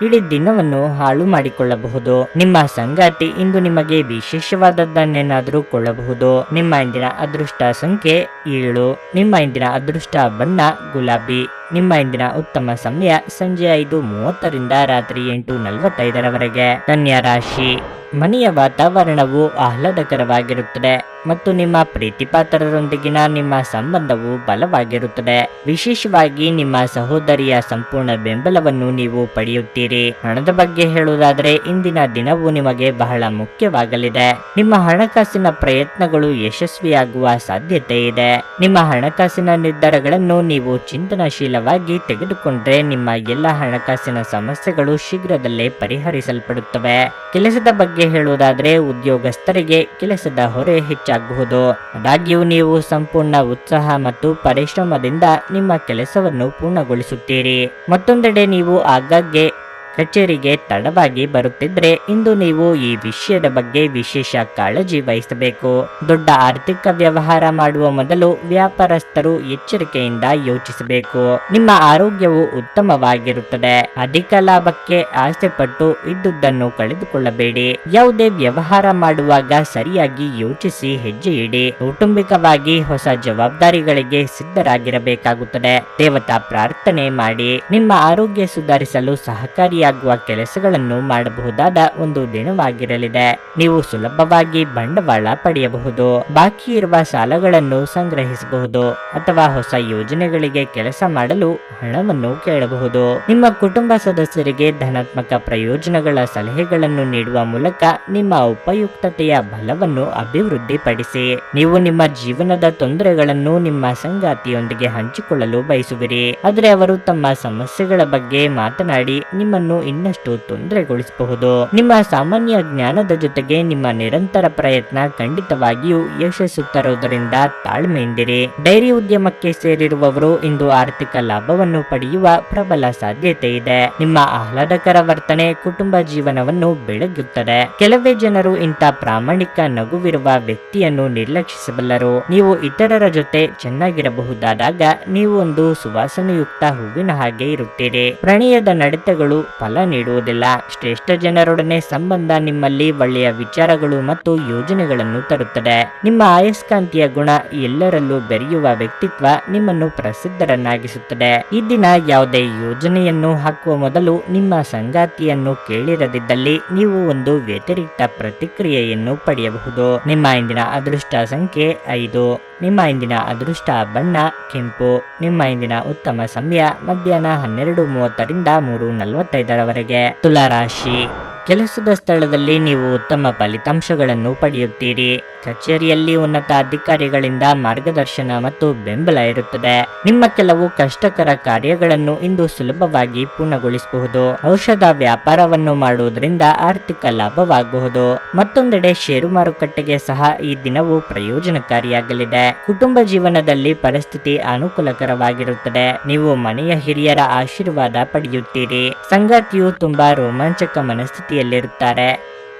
ಇಡೀ ದಿನವನ್ನು ಹಾಳು ಮಾಡಿಕೊಳ್ಳಬಹುದು. ನಿಮ್ಮ ಸಂಗಾತಿ ಇಂದು ನಿಮಗೆ ವಿಶೇಷವಾದದ್ದನ್ನೇನಾದರೂ ಕೊಳ್ಳಬಹುದು. ನಿಮ್ಮ ಇಂದಿನ ಅದೃಷ್ಟ ಸಂಖ್ಯೆ 7. ನಿಮ್ಮ ಇಂದಿನ ಅದೃಷ್ಟ ಬಣ್ಣ ಗುಲಾಬಿ. ನಿಮ್ಮ ಇಂದಿನ ಉತ್ತಮ ಸಮಯ ಸಂಜೆ 5:30ರಿಂದ ರಾತ್ರಿ 8:45ರವರೆಗೆ. ಕನ್ಯಾ ರಾಶಿ. ಮನೆಯ ವಾತಾವರಣವು ಆಹ್ಲಾದಕರವಾಗಿರುತ್ತದೆ ಮತ್ತು ನಿಮ್ಮ ಪ್ರೀತಿಪಾತ್ರರೊಂದಿಗಿನ ನಿಮ್ಮ ಸಂಬಂಧವು ಬಲವಾಗಿರುತ್ತದೆ. ವಿಶೇಷವಾಗಿ ನಿಮ್ಮ ಸಹೋದರಿಯ ಸಂಪೂರ್ಣ ಬೆಂಬಲವನ್ನು ನೀವು ಪಡೆಯುತ್ತೀರಿ. ಹಣದ ಬಗ್ಗೆ ಹೇಳುವುದಾದರೆ ಇಂದಿನ ದಿನವು ನಿಮಗೆ ಬಹಳ ಮುಖ್ಯವಾಗಲಿದೆ. ನಿಮ್ಮ ಹಣಕಾಸಿನ ಪ್ರಯತ್ನಗಳು ಯಶಸ್ವಿಯಾಗುವ ಸಾಧ್ಯತೆ ಇದೆ. ನಿಮ್ಮ ಹಣಕಾಸಿನ ನಿರ್ಧಾರಗಳನ್ನು ನೀವು ಚಿಂತನಶೀಲವಾಗಿ ತೆಗೆದುಕೊಂಡ್ರೆ ನಿಮ್ಮ ಎಲ್ಲ ಹಣಕಾಸಿನ ಸಮಸ್ಯೆಗಳು ಶೀಘ್ರದಲ್ಲೇ ಪರಿಹರಿಸಲ್ಪಡುತ್ತವೆ. ಕೆಲಸದ ಬಗ್ಗೆ ಹೇಳುವುದಾದರೆ ಉದ್ಯೋಗಸ್ಥರಿಗೆ ಕೆಲಸದ ಹೊರೆ ಹೆಚ್ಚಾಗಬಹುದು. ಆದಾಗ್ಯೂ ನೀವು ಸಂಪೂರ್ಣ ಉತ್ಸಾಹ ಮತ್ತು ಪರಿಶ್ರಮದಿಂದ ನಿಮ್ಮ ಕೆಲಸವನ್ನು ಪೂರ್ಣಗೊಳಿಸುತ್ತೀರಿ. ಮತ್ತೊಂದೆಡೆ ನೀವು ಆಗಾಗ್ಗೆ ಕಚೇರಿಗೆ ತಡವಾಗಿ ಬರುತ್ತಿದ್ರೆ ಇಂದು ನೀವು ಈ ವಿಷಯದ ಬಗ್ಗೆ ವಿಶೇಷ ಕಾಳಜಿ ವಹಿಸಬೇಕು. ದೊಡ್ಡ ಆರ್ಥಿಕ ವ್ಯವಹಾರ ಮಾಡುವ ಮೊದಲು ವ್ಯಾಪಾರಸ್ಥರು ಎಚ್ಚರಿಕೆಯಿಂದ ಯೋಚಿಸಬೇಕು. ನಿಮ್ಮ ಆರೋಗ್ಯವು ಉತ್ತಮವಾಗಿರುತ್ತದೆ. ಅಧಿಕ ಲಾಭಕ್ಕೆ ಆಸೆ ಪಟ್ಟು ಇದ್ದುದನ್ನು ಕಳೆದುಕೊಳ್ಳಬೇಡಿ. ಯಾವುದೇ ವ್ಯವಹಾರ ಮಾಡುವಾಗ ಸರಿಯಾಗಿ ಯೋಚಿಸಿ ಹೆಜ್ಜೆ ಇಡಿ. ಕೌಟುಂಬಿಕವಾಗಿ ಹೊಸ ಜವಾಬ್ದಾರಿಗಳಿಗೆ ಸಿದ್ಧರಾಗಿರಬೇಕಾಗುತ್ತದೆ. ದೇವತಾ ಪ್ರಾರ್ಥನೆ ಮಾಡಿ. ನಿಮ್ಮ ಆರೋಗ್ಯ ಸುಧಾರಿಸಲು ಸಹಕಾರಿಯಾಗುವ ಕೆಲಸಗಳನ್ನು ಮಾಡಬಹುದಾದ ಒಂದು ದಿನವಾಗಿರಲಿದೆ. ನೀವು ಸುಲಭವಾಗಿ ಬಂಡವಾಳ ಪಡೆಯಬಹುದು. ಬಾಕಿ ಇರುವ ಸಾಲಗಳನ್ನು ಸಂಗ್ರಹಿಸಬಹುದು ಅಥವಾ ಹೊಸ ಯೋಜನೆಗಳಿಗೆ ಕೆಲಸ ಮಾಡಲು ಹಣವನ್ನು ಕೇಳಬಹುದು. ನಿಮ್ಮ ಕುಟುಂಬ ಸದಸ್ಯರಿಗೆ ಧನಾತ್ಮಕ ಪ್ರಯೋಜನಗಳ ಸಲಹೆಗಳನ್ನು ನೀಡುವ ಮೂಲಕ ನಿಮ್ಮ ಉಪಯುಕ್ತತೆಯ ಬಲವನ್ನು ಅಭಿವೃದ್ಧಿಪಡಿಸಿ. ನೀವು ನಿಮ್ಮ ಜೀವನದ ತೊಂದರೆಗಳನ್ನು ನಿಮ್ಮ ಸಂಗಾತಿಯೊಂದಿಗೆ ಹಂಚಿಕೊಳ್ಳಲು ಬಯಸುವಿರಿ, ಆದರೆ ಅವರು ತಮ್ಮ ಸಮಸ್ಯೆಗಳ ಬಗ್ಗೆ ಮಾತನಾಡಿ ನಿಮ್ಮನ್ನು ಇನ್ನಷ್ಟು ತೊಂದರೆಗೊಳಿಸಬಹುದು. ನಿಮ್ಮ ಸಾಮಾನ್ಯ ಜ್ಞಾನದ ಜೊತೆಗೆ ನಿಮ್ಮ ನಿರಂತರ ಪ್ರಯತ್ನ ಖಂಡಿತವಾಗಿಯೂ ಯಶಸ್ಸು ತರುವುದರಿಂದ ತಾಳ್ಮೆಯಿಂದಿರಿ. ಡೈರಿ ಉದ್ಯಮಕ್ಕೆ ಸೇರಿರುವವರು ಇಂದು ಆರ್ಥಿಕ ಲಾಭವನ್ನು ಪಡೆಯುವ ಪ್ರಬಲ ಸಾಧ್ಯತೆ ಇದೆ. ನಿಮ್ಮ ಆಹ್ಲಾದಕರ ವರ್ತನೆ ಕುಟುಂಬ ಜೀವನವನ್ನು ಬೆಳಗುತ್ತದೆ. ಕೆಲವೇ ಜನರು ಇಂಥ ಪ್ರಾಮಾಣಿಕ ನಗುವಿರುವ ವ್ಯಕ್ತಿಯನ್ನು ನಿರ್ಲಕ್ಷಿಸಬಲ್ಲರು. ನೀವು ಇತರರ ಜೊತೆ ಚೆನ್ನಾಗಿರಬಹುದಾದಾಗ ನೀವು ಒಂದು ಸುವಾಸನೆಯುಕ್ತ ಹೂವಿನ ಹಾಗೆ ಇರುತ್ತೀರಿ. ಪ್ರಣಯದ ನಡತೆಗಳು ಫಲ ನೀಡುವುದಿಲ್ಲ. ಶ್ರೇಷ್ಠ ಜನರೊಡನೆ ಸಂಬಂಧ ನಿಮ್ಮಲ್ಲಿ ಒಳ್ಳೆಯ ವಿಚಾರಗಳು ಮತ್ತು ಯೋಜನೆಗಳನ್ನು ತರುತ್ತದೆ. ನಿಮ್ಮ ಅಯಸ್ಕಾಂತೀಯ ಗುಣ, ಎಲ್ಲರಲ್ಲೂ ಬೆರೆಯುವ ವ್ಯಕ್ತಿತ್ವ ನಿಮ್ಮನ್ನು ಪ್ರಸಿದ್ಧರನ್ನಾಗಿಸುತ್ತದೆ. ಈ ದಿನ ಯಾವುದೇ ಯೋಜನೆಯನ್ನು ಹಾಕುವ ಮೊದಲು ನಿಮ್ಮ ಸಂಗಾತಿಯನ್ನು ಕೇಳಿರದಿದ್ದಲ್ಲಿ ನೀವು ಒಂದು ವ್ಯತಿರಿಕ್ತ ಪ್ರತಿಕ್ರಿಯೆಯನ್ನು ಪಡೆಯಬಹುದು. ನಿಮ್ಮ ಇಂದಿನ ಅದೃಷ್ಟ ಸಂಖ್ಯೆ 5. ನಿಮ್ಮ ಇಂದಿನ ಅದೃಷ್ಟ ಬಣ್ಣ ಕೆಂಪು. ನಿಮ್ಮ ಇಂದಿನ ಉತ್ತಮ ಸಮಯ ಮಧ್ಯಾಹ್ನ 12:30ರಿಂದ 3:45ರವರೆಗೆ. ತುಲಾ ರಾಶಿ. ಕೆಲಸದ ಸ್ಥಳದಲ್ಲಿ ನೀವು ಉತ್ತಮ ಫಲಿತಾಂಶಗಳನ್ನು ಪಡೆಯುತ್ತೀರಿ. ಕಚೇರಿಯಲ್ಲಿ ಉನ್ನತ ಅಧಿಕಾರಿಗಳಿಂದ ಮಾರ್ಗದರ್ಶನ ಮತ್ತು ಬೆಂಬಲ ಇರುತ್ತದೆ. ನಿಮ್ಮ ಕೆಲವು ಕಷ್ಟಕರ ಕಾರ್ಯಗಳನ್ನು ಇಂದು ಸುಲಭವಾಗಿ ಪೂರ್ಣಗೊಳಿಸಬಹುದು. ಔಷಧ ವ್ಯಾಪಾರವನ್ನು ಮಾಡುವುದರಿಂದ ಆರ್ಥಿಕ ಲಾಭವಾಗಬಹುದು. ಮತ್ತೊಂದೆಡೆ ಷೇರು ಮಾರುಕಟ್ಟೆಗೆ ಸಹ ಈ ದಿನವು ಪ್ರಯೋಜನಕಾರಿಯಾಗಲಿದೆ. ಕುಟುಂಬ ಜೀವನದಲ್ಲಿ ಪರಿಸ್ಥಿತಿ ಅನುಕೂಲಕರವಾಗಿರುತ್ತದೆ. ನೀವು ಮನೆಯ ಹಿರಿಯರ ಆಶೀರ್ವಾದ ಪಡೆಯುತ್ತೀರಿ. ಸಂಗಾತಿಯು ತುಂಬಾ ರೋಮಾಂಚಕ ಮನಸ್ಥಿತಿಯಲ್ಲಿರುತ್ತಾರೆ.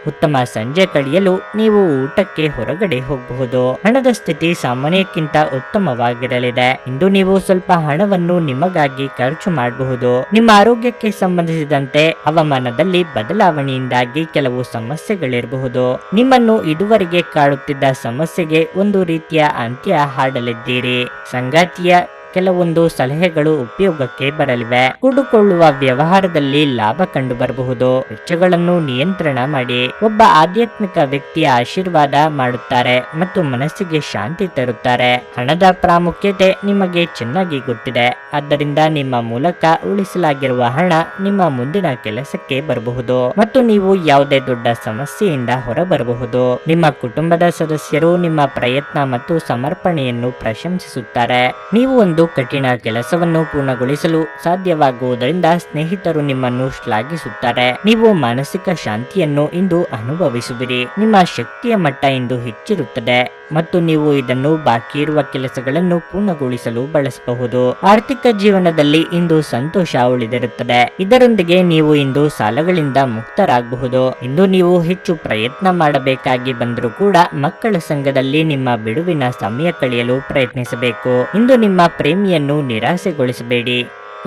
ಉತ್ತಮ ಸಂಜೆ ಕಳೆಯಲು ನೀವು ಊಟಕ್ಕೆ ಹೊರಗಡೆ ಹೋಗಬಹುದು. ಹಣದ ಸ್ಥಿತಿ ಸಾಮಾನ್ಯಕ್ಕಿಂತ ಉತ್ತಮವಾಗಿರಲಿದೆ. ಇಂದು ನೀವು ಸ್ವಲ್ಪ ಹಣವನ್ನು ನಿಮಗಾಗಿ ಖರ್ಚು ಮಾಡಬಹುದು. ನಿಮ್ಮ ಆರೋಗ್ಯಕ್ಕೆ ಸಂಬಂಧಿಸಿದಂತೆ ಹವಾಮಾನದಲ್ಲಿ ಬದಲಾವಣೆಯಿಂದಾಗಿ ಕೆಲವು ಸಮಸ್ಯೆಗಳಿರಬಹುದು. ನಿಮ್ಮನ್ನು ಇದುವರೆಗೆ ಕಾಡುತ್ತಿದ್ದ ಸಮಸ್ಯೆಗೆ ಒಂದು ರೀತಿಯ ಅಂತ್ಯ ಹಾಡಲಿದ್ದೀರಿ. ಸಂಗಾತಿಯ ಕೆಲವೊಂದು ಸಲಹೆಗಳು ಉಪಯೋಗಕ್ಕೆ ಬರಲಿವೆ. ಕೂಡಿಕೊಳ್ಳುವ ವ್ಯವಹಾರದಲ್ಲಿ ಲಾಭ ಕಂಡು ಬರಬಹುದು. ವೆಚ್ಚಗಳನ್ನು ನಿಯಂತ್ರಣ ಮಾಡಿ. ಒಬ್ಬ ಆಧ್ಯಾತ್ಮಿಕ ವ್ಯಕ್ತಿಯ ಆಶೀರ್ವಾದ ಮಾಡುತ್ತಾರೆ ಮತ್ತು ಮನಸ್ಸಿಗೆ ಶಾಂತಿ ತರುತ್ತಾರೆ. ಹಣದ ಪ್ರಾಮುಖ್ಯತೆ ನಿಮಗೆ ಚೆನ್ನಾಗಿ ಗೊತ್ತಿದೆ. ಆದ್ದರಿಂದ ನಿಮ್ಮ ಮೂಲಕ ಉಳಿಸಲಾಗಿರುವ ಹಣ ನಿಮ್ಮ ಮುಂದಿನ ಕೆಲಸಕ್ಕೆ ಬರಬಹುದು ಮತ್ತು ನೀವು ಯಾವುದೇ ದೊಡ್ಡ ಸಮಸ್ಯೆಯಿಂದ ಹೊರಬರಬಹುದು. ನಿಮ್ಮ ಕುಟುಂಬದ ಸದಸ್ಯರು ನಿಮ್ಮ ಪ್ರಯತ್ನ ಮತ್ತು ಸಮರ್ಪಣೆಯನ್ನು ಪ್ರಶಂಸಿಸುತ್ತಾರೆ. ನೀವು ಒಂದು ಕಠಿಣ ಕೆಲಸವನ್ನು ಪೂರ್ಣಗೊಳಿಸಲು ಸಾಧ್ಯವಾಗುವುದರಿಂದ ಸ್ನೇಹಿತರು ನಿಮ್ಮನ್ನು ಶ್ಲಾಘಿಸುತ್ತಾರೆ. ನೀವು ಮಾನಸಿಕ ಶಾಂತಿಯನ್ನು ಇಂದು ಅನುಭವಿಸುವಿರಿ. ನಿಮ್ಮ ಶಕ್ತಿಯ ಮಟ್ಟ ಇಂದು ಹೆಚ್ಚಿರುತ್ತದೆ ಮತ್ತು ನೀವು ಇದನ್ನು ಬಾಕಿ ಇರುವ ಕೆಲಸಗಳನ್ನು ಪೂರ್ಣಗೊಳಿಸಲು ಬಳಸಬಹುದು. ಆರ್ಥಿಕ ಜೀವನದಲ್ಲಿ ಇಂದು ಸಂತೋಷ ಉಳಿದಿರುತ್ತದೆ. ಇದರೊಂದಿಗೆ ನೀವು ಇಂದು ಸಾಲಗಳಿಂದ ಮುಕ್ತರಾಗಬಹುದು. ಇಂದು ನೀವು ಹೆಚ್ಚು ಪ್ರಯತ್ನ ಮಾಡಬೇಕಾಗಿ ಬಂದರೂ ಕೂಡ ಮಕ್ಕಳ ಸಂಘದಲ್ಲಿ ನಿಮ್ಮ ಬಿಡುವಿನ ಸಮಯ ಕಳೆಯಲು ಪ್ರಯತ್ನಿಸಬೇಕು. ಇಂದು ನಿಮ್ಮ ಪ್ರೇಮಿಯನ್ನು ನಿರಾಸೆಗೊಳಿಸಬೇಡಿ.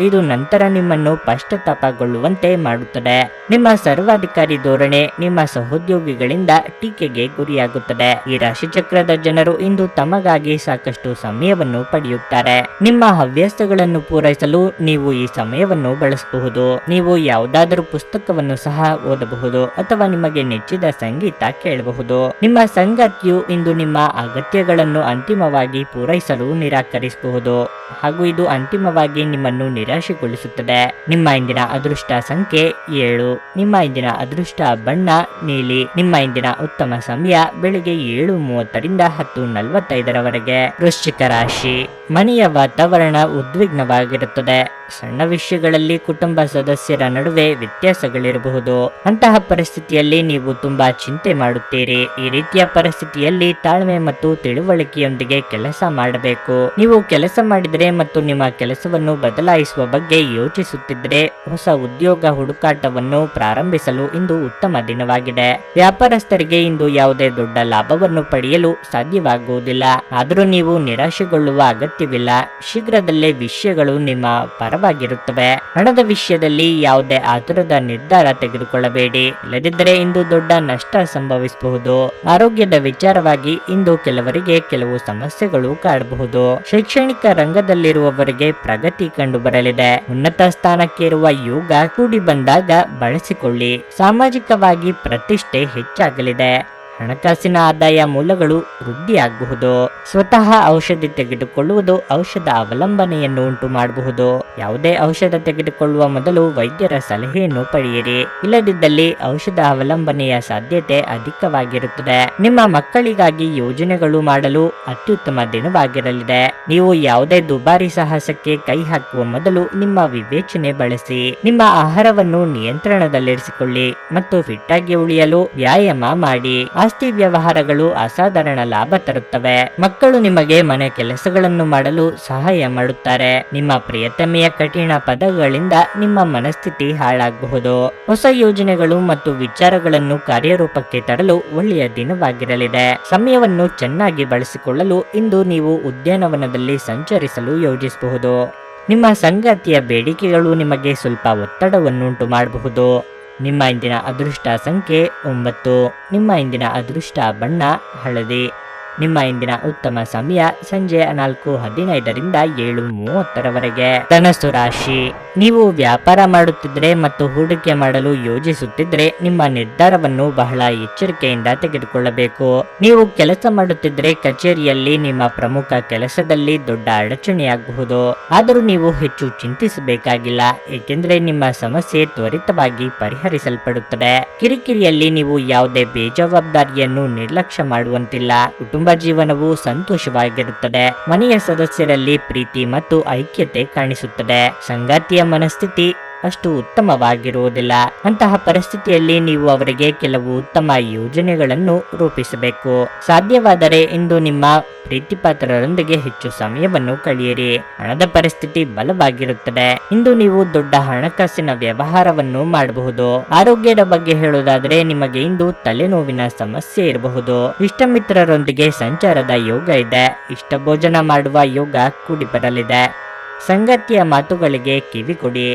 ಇದು ನಂತರ ನಿಮ್ಮನ್ನು ಪಶ್ಚಾತ್ತಾಪಗೊಳ್ಳುವಂತೆ ಮಾಡುತ್ತದೆ. ನಿಮ್ಮ ಸರ್ವಾಧಿಕಾರಿ ಧೋರಣೆ ನಿಮ್ಮ ಸಹೋದ್ಯೋಗಿಗಳಿಂದ ಟೀಕೆಗೆ ಗುರಿಯಾಗುತ್ತದೆ. ಈ ರಾಶಿಚಕ್ರದ ಜನರು ಇಂದು ತಮಗಾಗಿ ಸಾಕಷ್ಟು ಸಮಯವನ್ನು ಪಡೆಯುತ್ತಾರೆ. ನಿಮ್ಮ ಹವ್ಯಾಸಗಳನ್ನು ಪೂರೈಸಲು ನೀವು ಈ ಸಮಯವನ್ನು ಬಳಸಬಹುದು. ನೀವು ಯಾವುದಾದರೂ ಪುಸ್ತಕವನ್ನು ಸಹ ಓದಬಹುದು ಅಥವಾ ನಿಮಗೆ ನೆಚ್ಚಿದ ಸಂಗೀತ ಕೇಳಬಹುದು. ನಿಮ್ಮ ಸಂಗಾತಿಯು ಇಂದು ನಿಮ್ಮ ಅಗತ್ಯಗಳನ್ನು ಅಂತಿಮವಾಗಿ ಪೂರೈಸಲು ನಿರಾಕರಿಸಬಹುದು ಹಾಗೂ ಇದು ಅಂತಿಮವಾಗಿ ನಿಮ್ಮನ್ನು ನಿರಾಶೆಗೊಳಿಸುತ್ತದೆ. ನಿಮ್ಮ ಇಂದಿನ ಅದೃಷ್ಟ ಸಂಖ್ಯೆ 7. ನಿಮ್ಮ ಇಂದಿನ ಅದೃಷ್ಟ ಬಣ್ಣ ನೀಲಿ. ನಿಮ್ಮ ಇಂದಿನ ಉತ್ತಮ ಸಮಯ ಬೆಳಿಗ್ಗೆ 7:30ರಿಂದ 10:45ರವರೆಗೆ. ವೃಶ್ಚಿಕ ರಾಶಿ. ಮನೆಯ ವಾತಾವರಣ ಉದ್ವಿಗ್ನವಾಗಿರುತ್ತದೆ. ಸಣ್ಣ ವಿಷಯಗಳಲ್ಲಿ ಕುಟುಂಬ ಸದಸ್ಯರ ನಡುವೆ ವ್ಯತ್ಯಾಸಗಳಿರಬಹುದು. ಅಂತಹ ಪರಿಸ್ಥಿತಿಯಲ್ಲಿ ನೀವು ತುಂಬಾ ಚಿಂತೆ ಮಾಡುತ್ತೀರಿ. ಈ ರೀತಿಯ ಪರಿಸ್ಥಿತಿಯಲ್ಲಿ ತಾಳ್ಮೆ ಮತ್ತು ತಿಳುವಳಿಕೆಯೊಂದಿಗೆ ಕೆಲಸ ಮಾಡಬೇಕು. ನೀವು ಕೆಲಸ ಮಾಡಿದರೆ ಮತ್ತು ನಿಮ್ಮ ಕೆಲಸವನ್ನು ಬದಲಾಯಿಸುವ ಬಗ್ಗೆ ಯೋಚಿಸುತ್ತಿದ್ದರೆ ಹೊಸ ಉದ್ಯೋಗ ಹುಡುಕಾಟವನ್ನು ಪ್ರಾರಂಭಿಸಲು ಇಂದು ಉತ್ತಮ ದಿನವಾಗಿದೆ. ವ್ಯಾಪಾರಸ್ಥರಿಗೆ ಇಂದು ಯಾವುದೇ ದೊಡ್ಡ ಲಾಭವನ್ನು ಪಡೆಯಲು ಸಾಧ್ಯವಾಗುವುದಿಲ್ಲ. ಆದರೂ ನೀವು ನಿರಾಶೆಗೊಳ್ಳುವ ಅಗತ್ಯವಿಲ್ಲ. ಶೀಘ್ರದಲ್ಲೇ ವಿಷಯಗಳು ನಿಮ್ಮ ಪರವಾಗಿರುತ್ತವೆ. ಹಣದ ವಿಷಯದಲ್ಲಿ ಯಾವುದೇ ಆತುರದ ನಿರ್ಧಾರ ತೆಗೆದುಕೊಳ್ಳಬೇಡಿ. ಇಲ್ಲದಿದ್ದರೆ ಇಂದು ದೊಡ್ಡ ನಷ್ಟ ಸಂಭವಿಸಬಹುದು. ಆರೋಗ್ಯದ ವಿಚಾರವಾಗಿ ಇಂದು ಕೆಲವರಿಗೆ ಕೆಲವು ಸಮಸ್ಯೆಗಳು ಕಾಡಬಹುದು. ಶೈಕ್ಷಣಿಕ ರಂಗದಲ್ಲಿರುವವರಿಗೆ ಪ್ರಗತಿ ಕಂಡು ಬರಲಿದೆ. ಉನ್ನತ ಸ್ಥಾನಕ್ಕೇರುವ ಯೋಗ ಕೂಡಿ ಬಂದಾಗ ಬಳಸಿಕೊಳ್ಳಿ. ಸಾಮಾಜಿಕವಾಗಿ ಪ್ರತಿಷ್ಠೆ ಹೆಚ್ಚಾಗಲಿದೆ. ಹಣಕಾಸಿನ ಆದಾಯ ಮೂಲಗಳು ವೃದ್ಧಿಯಾಗಬಹುದು. ಸ್ವತಃ ಔಷಧಿ ತೆಗೆದುಕೊಳ್ಳುವುದು ಔಷಧ ಅವಲಂಬನೆಯನ್ನು ಉಂಟು ಮಾಡಬಹುದು. ಯಾವುದೇ ಔಷಧ ತೆಗೆದುಕೊಳ್ಳುವ ಮೊದಲು ವೈದ್ಯರ ಸಲಹೆಯನ್ನು ಪಡೆಯಿರಿ. ಇಲ್ಲದಿದ್ದಲ್ಲಿ ಔಷಧ ಅವಲಂಬನೆಯ ಸಾಧ್ಯತೆ ಅಧಿಕವಾಗಿರುತ್ತದೆ. ನಿಮ್ಮ ಮಕ್ಕಳಿಗಾಗಿ ಯೋಜನೆಗಳು ಮಾಡಲು ಅತ್ಯುತ್ತಮ ದಿನವಾಗಿರಲಿದೆ. ನೀವು ಯಾವುದೇ ದುಬಾರಿ ಸಾಹಸಕ್ಕೆ ಕೈ ಹಾಕುವ ಮೊದಲು ನಿಮ್ಮ ವಿವೇಚನೆ ಬಳಸಿ. ನಿಮ್ಮ ಆಹಾರವನ್ನು ನಿಯಂತ್ರಣದಲ್ಲಿರಿಸಿಕೊಳ್ಳಿ ಮತ್ತು ಫಿಟ್ ಆಗಿ ಉಳಿಯಲು ವ್ಯಾಯಾಮ ಮಾಡಿ. ಆಸ್ತಿ ವ್ಯವಹಾರಗಳು ಅಸಾಧಾರಣ ಲಾಭ ತರುತ್ತವೆ. ಮಕ್ಕಳು ನಿಮಗೆ ಮನೆ ಕೆಲಸಗಳನ್ನು ಮಾಡಲು ಸಹಾಯ ಮಾಡುತ್ತಾರೆ. ನಿಮ್ಮ ಪ್ರಿಯತಮೆಯ ಕಠಿಣ ಪದಗಳಿಂದ ನಿಮ್ಮ ಮನಸ್ಥಿತಿ ಹಾಳಾಗಬಹುದು. ಹೊಸ ಯೋಜನೆಗಳು ಮತ್ತು ವಿಚಾರಗಳನ್ನು ಕಾರ್ಯರೂಪಕ್ಕೆ ತರಲು ಒಳ್ಳೆಯ ದಿನವಾಗಿರಲಿದೆ. ಸಮಯವನ್ನು ಚೆನ್ನಾಗಿ ಬಳಸಿಕೊಳ್ಳಲು ಇಂದು ನೀವು ಉದ್ಯಾನವನದಲ್ಲಿ ಸಂಚರಿಸಲು ಯೋಜಿಸಬಹುದು. ನಿಮ್ಮ ಸಂಗಾತಿಯ ಬೇಡಿಕೆಗಳು ನಿಮಗೆ ಸ್ವಲ್ಪ ಒತ್ತಡವನ್ನುಂಟು ಮಾಡಬಹುದು. ನಿಮ್ಮ ಇಂದಿನ ಅದೃಷ್ಟ ಸಂಖ್ಯೆ 9. ನಿಮ್ಮ ಇಂದಿನ ಅದೃಷ್ಟ ಬಣ್ಣ ಹಳದಿ. ನಿಮ್ಮ ಇಂದಿನ ಉತ್ತಮ ಸಮಯ ಸಂಜೆ 4:15ರಿಂದ 7:30ರವರೆಗೆ. ಧನಸ್ಸು ರಾಶಿ, ನೀವು ವ್ಯಾಪಾರ ಮಾಡುತ್ತಿದ್ರೆ ಮತ್ತು ಹೂಡಿಕೆ ಮಾಡಲು ಯೋಜಿಸುತ್ತಿದ್ರೆ ನಿಮ್ಮ ನಿರ್ಧಾರವನ್ನು ಬಹಳ ಎಚ್ಚರಿಕೆಯಿಂದ ತೆಗೆದುಕೊಳ್ಳಬೇಕು. ನೀವು ಕೆಲಸ ಮಾಡುತ್ತಿದ್ರೆ ಕಚೇರಿಯಲ್ಲಿ ನಿಮ್ಮ ಪ್ರಮುಖ ಕೆಲಸದಲ್ಲಿ ದೊಡ್ಡ ಅಡಚಣೆಯಾಗಬಹುದು. ಆದರೂ ನೀವು ಹೆಚ್ಚು ಚಿಂತಿಸಬೇಕಾಗಿಲ್ಲ, ಏಕೆಂದರೆ ನಿಮ್ಮ ಸಮಸ್ಯೆ ತ್ವರಿತವಾಗಿ ಪರಿಹರಿಸಲ್ಪಡುತ್ತದೆ. ಕಿರಿಕಿರಿಯಲ್ಲಿ ನೀವು ಯಾವುದೇ ಬೇಜವಾಬ್ದಾರಿಯನ್ನು ನಿರ್ಲಕ್ಷ್ಯ ಮಾಡುವಂತಿಲ್ಲ. ಕುಟುಂಬ ಜೀವನವು ಸಂತೋಷವಾಗಿರುತ್ತದೆ. ಮನೆಯ ಸದಸ್ಯರಲ್ಲಿ ಪ್ರೀತಿ ಮತ್ತು ಐಕ್ಯತೆ ಕಾಣಿಸುತ್ತದೆ. ಸಂಗಾತಿಯ ಮನಸ್ಥಿತಿ ಅಷ್ಟು ಉತ್ತಮವಾಗಿರುವುದಿಲ್ಲ. ಅಂತಹ ಪರಿಸ್ಥಿತಿಯಲ್ಲಿ ನೀವು ಅವರಿಗೆ ಕೆಲವು ಉತ್ತಮ ಯೋಜನೆಗಳನ್ನು ರೂಪಿಸಬೇಕು. ಸಾಧ್ಯವಾದರೆ ಇಂದು ನಿಮ್ಮ ಪ್ರೀತಿಪಾತ್ರರೊಂದಿಗೆ ಹೆಚ್ಚು ಸಮಯವನ್ನು ಕಳೆಯಿರಿ. ಹಣದ ಪರಿಸ್ಥಿತಿ ಬಲವಾಗಿರುತ್ತದೆ. ಇಂದು ನೀವು ದೊಡ್ಡ ಹಣಕಾಸಿನ ವ್ಯವಹಾರವನ್ನು ಮಾಡಬಹುದು. ಆರೋಗ್ಯದ ಬಗ್ಗೆ ಹೇಳುವುದಾದರೆ ನಿಮಗೆ ಇಂದು ತಲೆನೋವಿನ ಸಮಸ್ಯೆ ಇರಬಹುದು. ಇಷ್ಟ ಮಿತ್ರರೊಂದಿಗೆ ಸಂಚಾರದ ಯೋಗ ಇದೆ. ಇಷ್ಟ ಭೋಜನ ಮಾಡುವ ಯೋಗ ಕೂಡಿ ಬರಲಿದೆ. ಸಂಗಾತಿಯ ಮಾತುಗಳಿಗೆ ಕಿವಿ ಕೊಡಿ.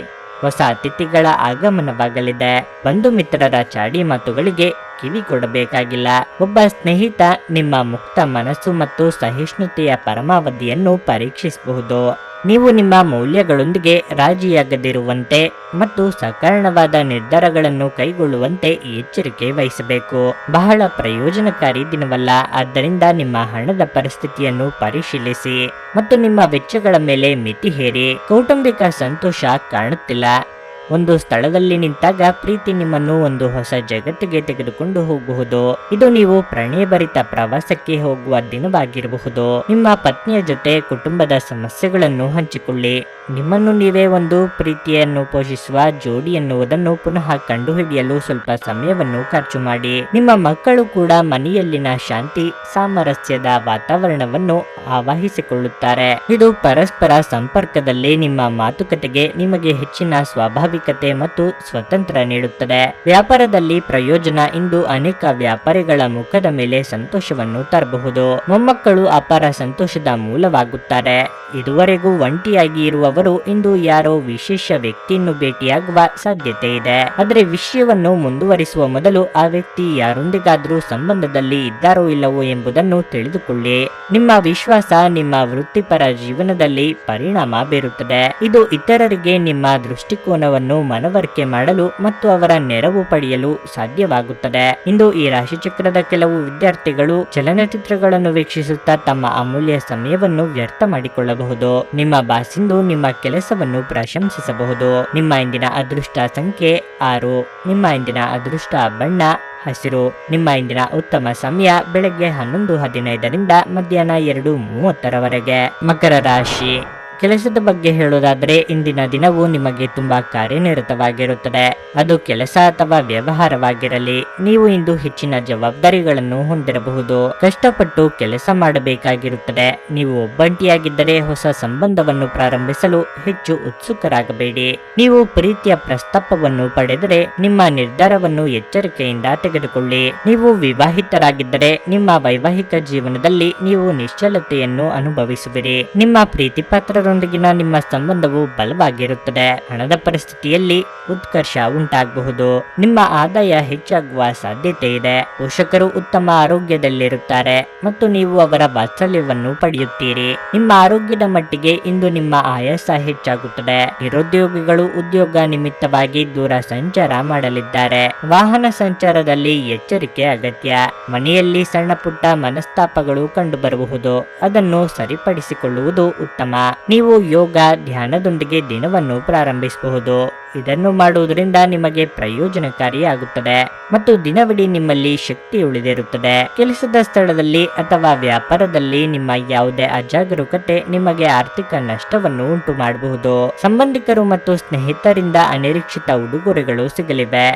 ಹೊಸ ಅತಿಥಿಗಳ ಆಗಮನವಾಗಲಿದೆ. ಬಂಧು ಮಿತ್ರರ ಚಾಡಿ ಮಾತುಗಳಿಗೆ ಕಿವಿ ಕೊಡಬೇಕಾಗಿಲ್ಲ. ಒಬ್ಬ ಸ್ನೇಹಿತ ನಿಮ್ಮ ಮುಕ್ತ ಮನಸ್ಸು ಮತ್ತು ಸಹಿಷ್ಣುತೆಯ ಪರಮಾವಧಿಯನ್ನು ಪರೀಕ್ಷಿಸಬಹುದು. ನೀವು ನಿಮ್ಮ ಮೌಲ್ಯಗಳೊಂದಿಗೆ ರಾಜಿಯಾಗದಿರುವಂತೆ ಮತ್ತು ಸಕಾರಣವಾದ ನಿರ್ಧಾರಗಳನ್ನು ಕೈಗೊಳ್ಳುವಂತೆ ಎಚ್ಚರಿಕೆ ವಹಿಸಬೇಕು. ಬಹಳ ಪ್ರಯೋಜನಕಾರಿ ದಿನವಲ್ಲ. ಆದ್ದರಿಂದ ನಿಮ್ಮ ಹಣದ ಪರಿಸ್ಥಿತಿಯನ್ನು ಪರಿಶೀಲಿಸಿ ಮತ್ತು ನಿಮ್ಮ ವೆಚ್ಚಗಳ ಮೇಲೆ ಮಿತಿ ಹೇರಿ. ಕೌಟುಂಬಿಕ ಸಂತೋಷ ಕಾಣುತ್ತಿಲ್ಲ. ಒಂದು ಸ್ಥಳದಲ್ಲಿ ನಿಂತಾಗ ಪ್ರೀತಿ ನಿಮ್ಮನ್ನು ಒಂದು ಹೊಸ ಜಗತ್ತಿಗೆ ತೆಗೆದುಕೊಂಡು ಹೋಗಬಹುದು. ಇದು ನೀವು ಪ್ರಣಯಭರಿತ ಪ್ರವಾಸಕ್ಕೆ ಹೋಗುವ ದಿನವಾಗಿರಬಹುದು. ನಿಮ್ಮ ಪತ್ನಿಯ ಜೊತೆ ಕುಟುಂಬದ ಸಮಸ್ಯೆಗಳನ್ನು ಹಂಚಿಕೊಳ್ಳಿ. ನಿಮ್ಮನ್ನು ನೀವೇ ಒಂದು ಪ್ರೀತಿಯನ್ನು ಪೋಷಿಸುವ ಜೋಡಿ ಎನ್ನುವುದನ್ನು ಪುನಃ ಕಂಡುಹಿಡಿಯಲು ಸ್ವಲ್ಪ ಸಮಯವನ್ನು ಖರ್ಚು ಮಾಡಿ. ನಿಮ್ಮ ಮಕ್ಕಳು ಕೂಡ ಮನೆಯಲ್ಲಿನ ಶಾಂತಿ ಸಾಮರಸ್ಯದ ವಾತಾವರಣವನ್ನು ಆವಾಹಿಸಿಕೊಳ್ಳುತ್ತಾರೆ. ಇದು ಪರಸ್ಪರ ಸಂಪರ್ಕದಲ್ಲಿ ನಿಮ್ಮ ಮಾತುಕತೆಗೆ ನಿಮಗೆ ಹೆಚ್ಚಿನ ಸ್ವಾಭಾವಿಕತೆ ಮತ್ತು ಸ್ವತಂತ್ರ ನೀಡುತ್ತದೆ. ವ್ಯಾಪಾರದಲ್ಲಿ ಪ್ರಯೋಜನ ಇಂದು ಅನೇಕ ವ್ಯಾಪಾರಿಗಳ ಮುಖದ ಮೇಲೆ ಸಂತೋಷವನ್ನು ತರಬಹುದು. ಮೊಮ್ಮಕ್ಕಳು ಅಪಾರ ಸಂತೋಷದ ಮೂಲವಾಗುತ್ತಾರೆ. ಇದುವರೆಗೂ ಒಂಟಿಯಾಗಿ ಇರುವವರು ಇಂದು ಯಾರೋ ವಿಶೇಷ ವ್ಯಕ್ತಿಯನ್ನು ಭೇಟಿಯಾಗುವ ಸಾಧ್ಯತೆ ಇದೆ. ಆದರೆ ವಿಷಯವನ್ನು ಮುಂದುವರಿಸುವ ಮೊದಲು ಆ ವ್ಯಕ್ತಿ ಯಾರೊಂದಿಗಾದರೂ ಸಂಬಂಧದಲ್ಲಿ ಇದ್ದಾರೋ ಇಲ್ಲವೋ ಎಂಬುದನ್ನು ತಿಳಿದುಕೊಳ್ಳಿ. ನಿಮ್ಮ ವಿಶ್ವಾಸ ನಿಮ್ಮ ವೃತ್ತಿಪರ ಜೀವನದಲ್ಲಿ ಪರಿಣಾಮ ಬೀರುತ್ತದೆ. ಇದು ಇತರರಿಗೆ ನಿಮ್ಮ ದೃಷ್ಟಿಕೋನವನ್ನು ಮನವರಿಕೆ ಮಾಡಲು ಮತ್ತು ಅವರ ನೆರವು ಪಡೆಯಲು ಸಾಧ್ಯವಾಗುತ್ತದೆ. ಇಂದು ಈ ರಾಶಿಚಕ್ರದ ಕೆಲವು ವಿದ್ಯಾರ್ಥಿಗಳು ಚಲನಚಿತ್ರಗಳನ್ನು ವೀಕ್ಷಿಸುತ್ತಾ ತಮ್ಮ ಅಮೂಲ್ಯ ಸಮಯವನ್ನು ವ್ಯರ್ಥ ಮಾಡಿಕೊಳ್ಳಬಹುದು. ನಿಮ್ಮ ಬಾಸಿಂದು ನಿಮ್ಮ ಕೆಲಸವನ್ನು ಪ್ರಶಂಸಿಸಬಹುದು. ನಿಮ್ಮ ಇಂದಿನ ಅದೃಷ್ಟ ಸಂಖ್ಯೆ 6. ನಿಮ್ಮ ಇಂದಿನ ಅದೃಷ್ಟ ಬಣ್ಣ ಹಸಿರು. ನಿಮ್ಮ ಇಂದಿನ ಉತ್ತಮ ಸಮಯ ಬೆಳಗ್ಗೆ 11:15ರಿಂದ ಮಧ್ಯಾಹ್ನ 2:30ರವರೆಗೆ. ಮಕರ ರಾಶಿ, ಕೆಲಸದ ಬಗ್ಗೆ ಹೇಳುವುದಾದರೆ ಇಂದಿನ ದಿನವು ನಿಮಗೆ ತುಂಬಾ ಕಾರ್ಯನಿರತವಾಗಿರುತ್ತದೆ. ಅದು ಕೆಲಸ ಅಥವಾ ವ್ಯವಹಾರವಾಗಿರಲಿ, ನೀವು ಇಂದು ಹೆಚ್ಚಿನ ಜವಾಬ್ದಾರಿಗಳನ್ನು ಹೊಂದಿರಬಹುದು. ಕಷ್ಟಪಟ್ಟು ಕೆಲಸ ಮಾಡಬೇಕಾಗಿರುತ್ತದೆ. ನೀವು ಒಬ್ಬಂಟಿಯಾಗಿದ್ದರೆ ಹೊಸ ಸಂಬಂಧವನ್ನು ಪ್ರಾರಂಭಿಸಲು ಹೆಚ್ಚು ಉತ್ಸುಕರಾಗಬೇಡಿ. ನೀವು ಪ್ರೀತಿಯ ಪ್ರಸ್ತಾಪವನ್ನು ಪಡೆದರೆ ನಿಮ್ಮ ನಿರ್ಧಾರವನ್ನು ಎಚ್ಚರಿಕೆಯಿಂದ ತೆಗೆದುಕೊಳ್ಳಿ. ನೀವು ವಿವಾಹಿತರಾಗಿದ್ದರೆ ನಿಮ್ಮ ವೈವಾಹಿಕ ಜೀವನದಲ್ಲಿ ನೀವು ನಿಶ್ಚಲತೆಯನ್ನು ಅನುಭವಿಸುವಿರಿ. ನಿಮ್ಮ ಪ್ರೀತಿಪಾತ್ರ ರೊಂದಿಗಿನ ನಿಮ್ಮ ಸಂಬಂಧವು ಬಲವಾಗಿರುತ್ತದೆ. ಹಣದ ಪರಿಸ್ಥಿತಿಯಲ್ಲಿ ಉತ್ಕರ್ಷ ಉಂಟಾಗಬಹುದು. ನಿಮ್ಮ ಆದಾಯ ಹೆಚ್ಚಾಗುವ ಸಾಧ್ಯತೆ ಇದೆ. ಪೋಷಕರು ಉತ್ತಮ ಆರೋಗ್ಯದಲ್ಲಿರುತ್ತಾರೆ ಮತ್ತು ನೀವು ಅವರ ವಾತ್ಸಲ್ಯವನ್ನು ಪಡೆಯುತ್ತೀರಿ. ನಿಮ್ಮ ಆರೋಗ್ಯದ ಮಟ್ಟಿಗೆ ಇಂದು ನಿಮ್ಮ ಆಯಾಸ ಹೆಚ್ಚಾಗುತ್ತದೆ. ನಿರುದ್ಯೋಗಿಗಳು ಉದ್ಯೋಗ ನಿಮಿತ್ತವಾಗಿ ದೂರ ಸಂಚಾರ ಮಾಡಲಿದ್ದಾರೆ. ವಾಹನ ಸಂಚಾರದಲ್ಲಿ ಎಚ್ಚರಿಕೆ ಅಗತ್ಯ. ಮನೆಯಲ್ಲಿ ಸಣ್ಣ ಪುಟ್ಟ ಮನಸ್ತಾಪಗಳು ಕಂಡುಬರಬಹುದು. ಅದನ್ನು ಸರಿಪಡಿಸಿಕೊಳ್ಳುವುದು ಉತ್ತಮ. ನೀವು ಯೋಗ ಧ್ಯಾನದೊಂದಿಗೆ ದಿನವನ್ನು ಪ್ರಾರಂಭಿಸಬಹುದು. ಇದನ್ನು ಮಾಡುವುದರಿಂದ ನಿಮಗೆ ಪ್ರಯೋಜನಕಾರಿಯಾಗುತ್ತದೆ ಮತ್ತು ದಿನವಿಡೀ ನಿಮ್ಮಲ್ಲಿ ಶಕ್ತಿ ಉಳಿದಿರುತ್ತದೆ. ಕೆಲಸದ ಸ್ಥಳದಲ್ಲಿ ಅಥವಾ ವ್ಯಾಪಾರದಲ್ಲಿ ನಿಮ್ಮ ಯಾವುದೇ ಅಜಾಗರೂಕತೆ ನಿಮಗೆ ಆರ್ಥಿಕ ನಷ್ಟವನ್ನು ಉಂಟು ಮಾಡಬಹುದು. ಸಂಬಂಧಿಕರು ಮತ್ತು ಸ್ನೇಹಿತರಿಂದ ಅನಿರೀಕ್ಷಿತ ಉಡುಗೊರೆಗಳು ಸಿಗಲಿವೆ.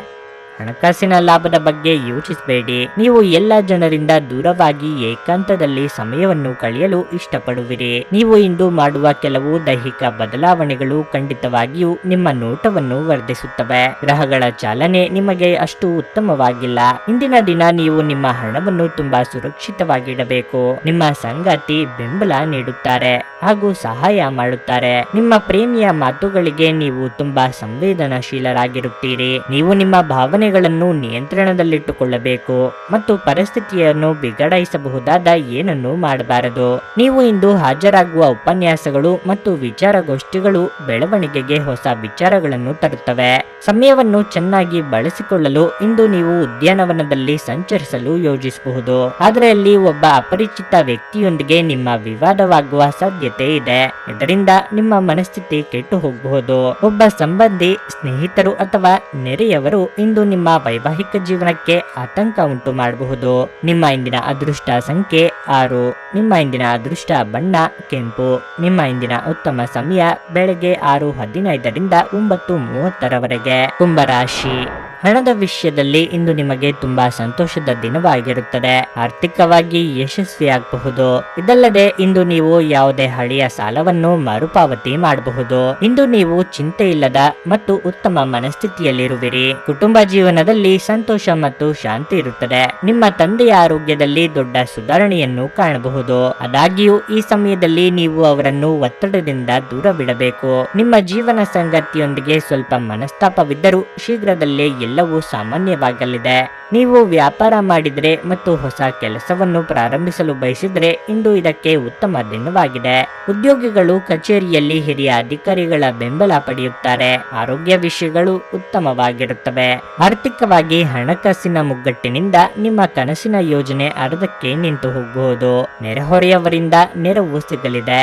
ಹಣಕಾಸಿನ ಲಾಭದ ಬಗ್ಗೆ ಯೋಚಿಸಬೇಡಿ. ನೀವು ಎಲ್ಲ ಜನರಿಂದ ದೂರವಾಗಿ ಏಕಾಂತದಲ್ಲಿ ಸಮಯವನ್ನು ಕಳೆಯಲು ಇಷ್ಟಪಡುವಿರಿ. ನೀವು ಇಂದು ಮಾಡುವ ಕೆಲವು ದೈಹಿಕ ಬದಲಾವಣೆಗಳು ಖಂಡಿತವಾಗಿಯೂ ನಿಮ್ಮ ನೋಟವನ್ನು ವರ್ಧಿಸುತ್ತವೆ. ಗ್ರಹಗಳ ಚಾಲನೆ ನಿಮಗೆ ಅಷ್ಟು ಉತ್ತಮವಾಗಿಲ್ಲ. ಇಂದಿನ ದಿನ ನೀವು ನಿಮ್ಮ ಹಣವನ್ನು ತುಂಬಾ ಸುರಕ್ಷಿತವಾಗಿಡಬೇಕು. ನಿಮ್ಮ ಸಂಗಾತಿ ಬೆಂಬಲ ನೀಡುತ್ತಾರೆ ಹಾಗೂ ಸಹಾಯ ಮಾಡುತ್ತಾರೆ. ನಿಮ್ಮ ಪ್ರೇಮಿಯ ಮಾತುಗಳಿಗೆ ನೀವು ತುಂಬಾ ಸಂವೇದನಾಶೀಲರಾಗಿರುತ್ತೀರಿ. ನೀವು ನಿಮ್ಮ ಭಾವನೆಗಳನ್ನು ನಿಯಂತ್ರಣದಲ್ಲಿಟ್ಟುಕೊಳ್ಳಬೇಕು ಮತ್ತು ಪರಿಸ್ಥಿತಿಯನ್ನು ಬಿಗಡಾಯಿಸಬಹುದಾದ ಏನನ್ನೂ ಮಾಡಬಾರದು. ನೀವು ಇಂದು ಹಾಜರಾಗುವ ಉಪನ್ಯಾಸಗಳು ಮತ್ತು ವಿಚಾರಗೋಷ್ಠಿಗಳು ಬೆಳವಣಿಗೆಗೆ ಹೊಸ ವಿಚಾರಗಳನ್ನು ತರುತ್ತವೆ. ಸಮಯವನ್ನು ಚೆನ್ನಾಗಿ ಬಳಸಿಕೊಳ್ಳಲು ಇಂದು ನೀವು ಉದ್ಯಾನವನದಲ್ಲಿ ಸಂಚರಿಸಲು ಯೋಜಿಸಬಹುದು. ಆದರೆ ಅಲ್ಲಿ ಒಬ್ಬ ಅಪರಿಚಿತ ವ್ಯಕ್ತಿಯೊಂದಿಗೆ ನಿಮ್ಮ ವಿವಾದವಾಗುವ ಸಾಧ್ಯತೆ ಇದೆ. ಇದರಿಂದ ನಿಮ್ಮ ಮನಸ್ಥಿತಿ ಕೆಟ್ಟು ಹೋಗಬಹುದು. ಒಬ್ಬ ಸಂಬಂಧಿ, ಸ್ನೇಹಿತರು ಅಥವಾ ನೆರೆಯವರು ಇಂದು ನಿಮ್ಮ ವೈವಾಹಿಕ ಜೀವನಕ್ಕೆ ಆತಂಕ ಉಂಟು ಮಾಡಬಹುದು. ನಿಮ್ಮ ಇಂದಿನ ಅದೃಷ್ಟ ಸಂಖ್ಯೆ 6. ನಿಮ್ಮ ಇಂದಿನ ಅದೃಷ್ಟ ಬಣ್ಣ ಕೆಂಪು. ನಿಮ್ಮ ಇಂದಿನ ಉತ್ತಮ ಸಮಯ ಬೆಳಗ್ಗೆ 6:15ರಿಂದ 9:30ರವರೆಗೆ. ಕುಂಭರಾಶಿ. ಹಣದ ವಿಷಯದಲ್ಲಿ ಇಂದು ನಿಮಗೆ ತುಂಬಾ ಸಂತೋಷದ ದಿನವಾಗಿರುತ್ತದೆ. ಆರ್ಥಿಕವಾಗಿ ಯಶಸ್ವಿಯಾಗಬಹುದು. ಇದಲ್ಲದೆ ಇಂದು ನೀವು ಯಾವುದೇ ಹಳೆಯ ಸಾಲವನ್ನು ಮರುಪಾವತಿ ಮಾಡಬಹುದು. ಇಂದು ನೀವು ಚಿಂತೆ ಇಲ್ಲದ ಮತ್ತು ಉತ್ತಮ ಮನಸ್ಥಿತಿಯಲ್ಲಿರುವಿರಿ. ಕುಟುಂಬ ಜೀವನದಲ್ಲಿ ಸಂತೋಷ ಮತ್ತು ಶಾಂತಿ ಇರುತ್ತದೆ. ನಿಮ್ಮ ತಂದೆಯ ಆರೋಗ್ಯದಲ್ಲಿ ದೊಡ್ಡ ಸುಧಾರಣೆಯನ್ನು ಕಾಣಬಹುದು. ಆದಾಗ್ಯೂ ಈ ಸಮಯದಲ್ಲಿ ನೀವು ಅವರನ್ನು ಒತ್ತಡದಿಂದ ದೂರವಿಡಬೇಕು. ನಿಮ್ಮ ಜೀವನ ಸಂಗಾತಿಯೊಂದಿಗೆ ಸ್ವಲ್ಪ ಮನಸ್ತಾಪವಿದ್ದರೂ ಶೀಘ್ರದಲ್ಲೇ ಎಲ್ಲವೂ ಸಾಮಾನ್ಯವಾಗಲಿದೆ. ನೀವು ವ್ಯಾಪಾರ ಮಾಡಿದರೆ ಮತ್ತು ಹೊಸ ಕೆಲಸವನ್ನು ಪ್ರಾರಂಭಿಸಲು ಬಯಸಿದರೆ ಇಂದು ಇದಕ್ಕೆ ಉತ್ತಮ ದಿನವಾಗಿದೆ. ಉದ್ಯೋಗಿಗಳು ಕಚೇರಿಯಲ್ಲಿ ಹಿರಿಯ ಅಧಿಕಾರಿಗಳ ಬೆಂಬಲ ಪಡೆಯುತ್ತಾರೆ. ಆರೋಗ್ಯ ವಿಷಯಗಳು ಉತ್ತಮವಾಗಿರುತ್ತವೆ. ಆರ್ಥಿಕವಾಗಿ ಹಣಕಾಸಿನ ಮುಗ್ಗಟ್ಟಿನಿಂದ ನಿಮ್ಮ ಕನಸಿನ ಯೋಜನೆ ಅರ್ಧಕ್ಕೆ ನಿಂತು ಹೋಗಬಹುದು. ನೆರೆಹೊರೆಯವರಿಂದ ನೆರವು ಸಿಗಲಿದೆ.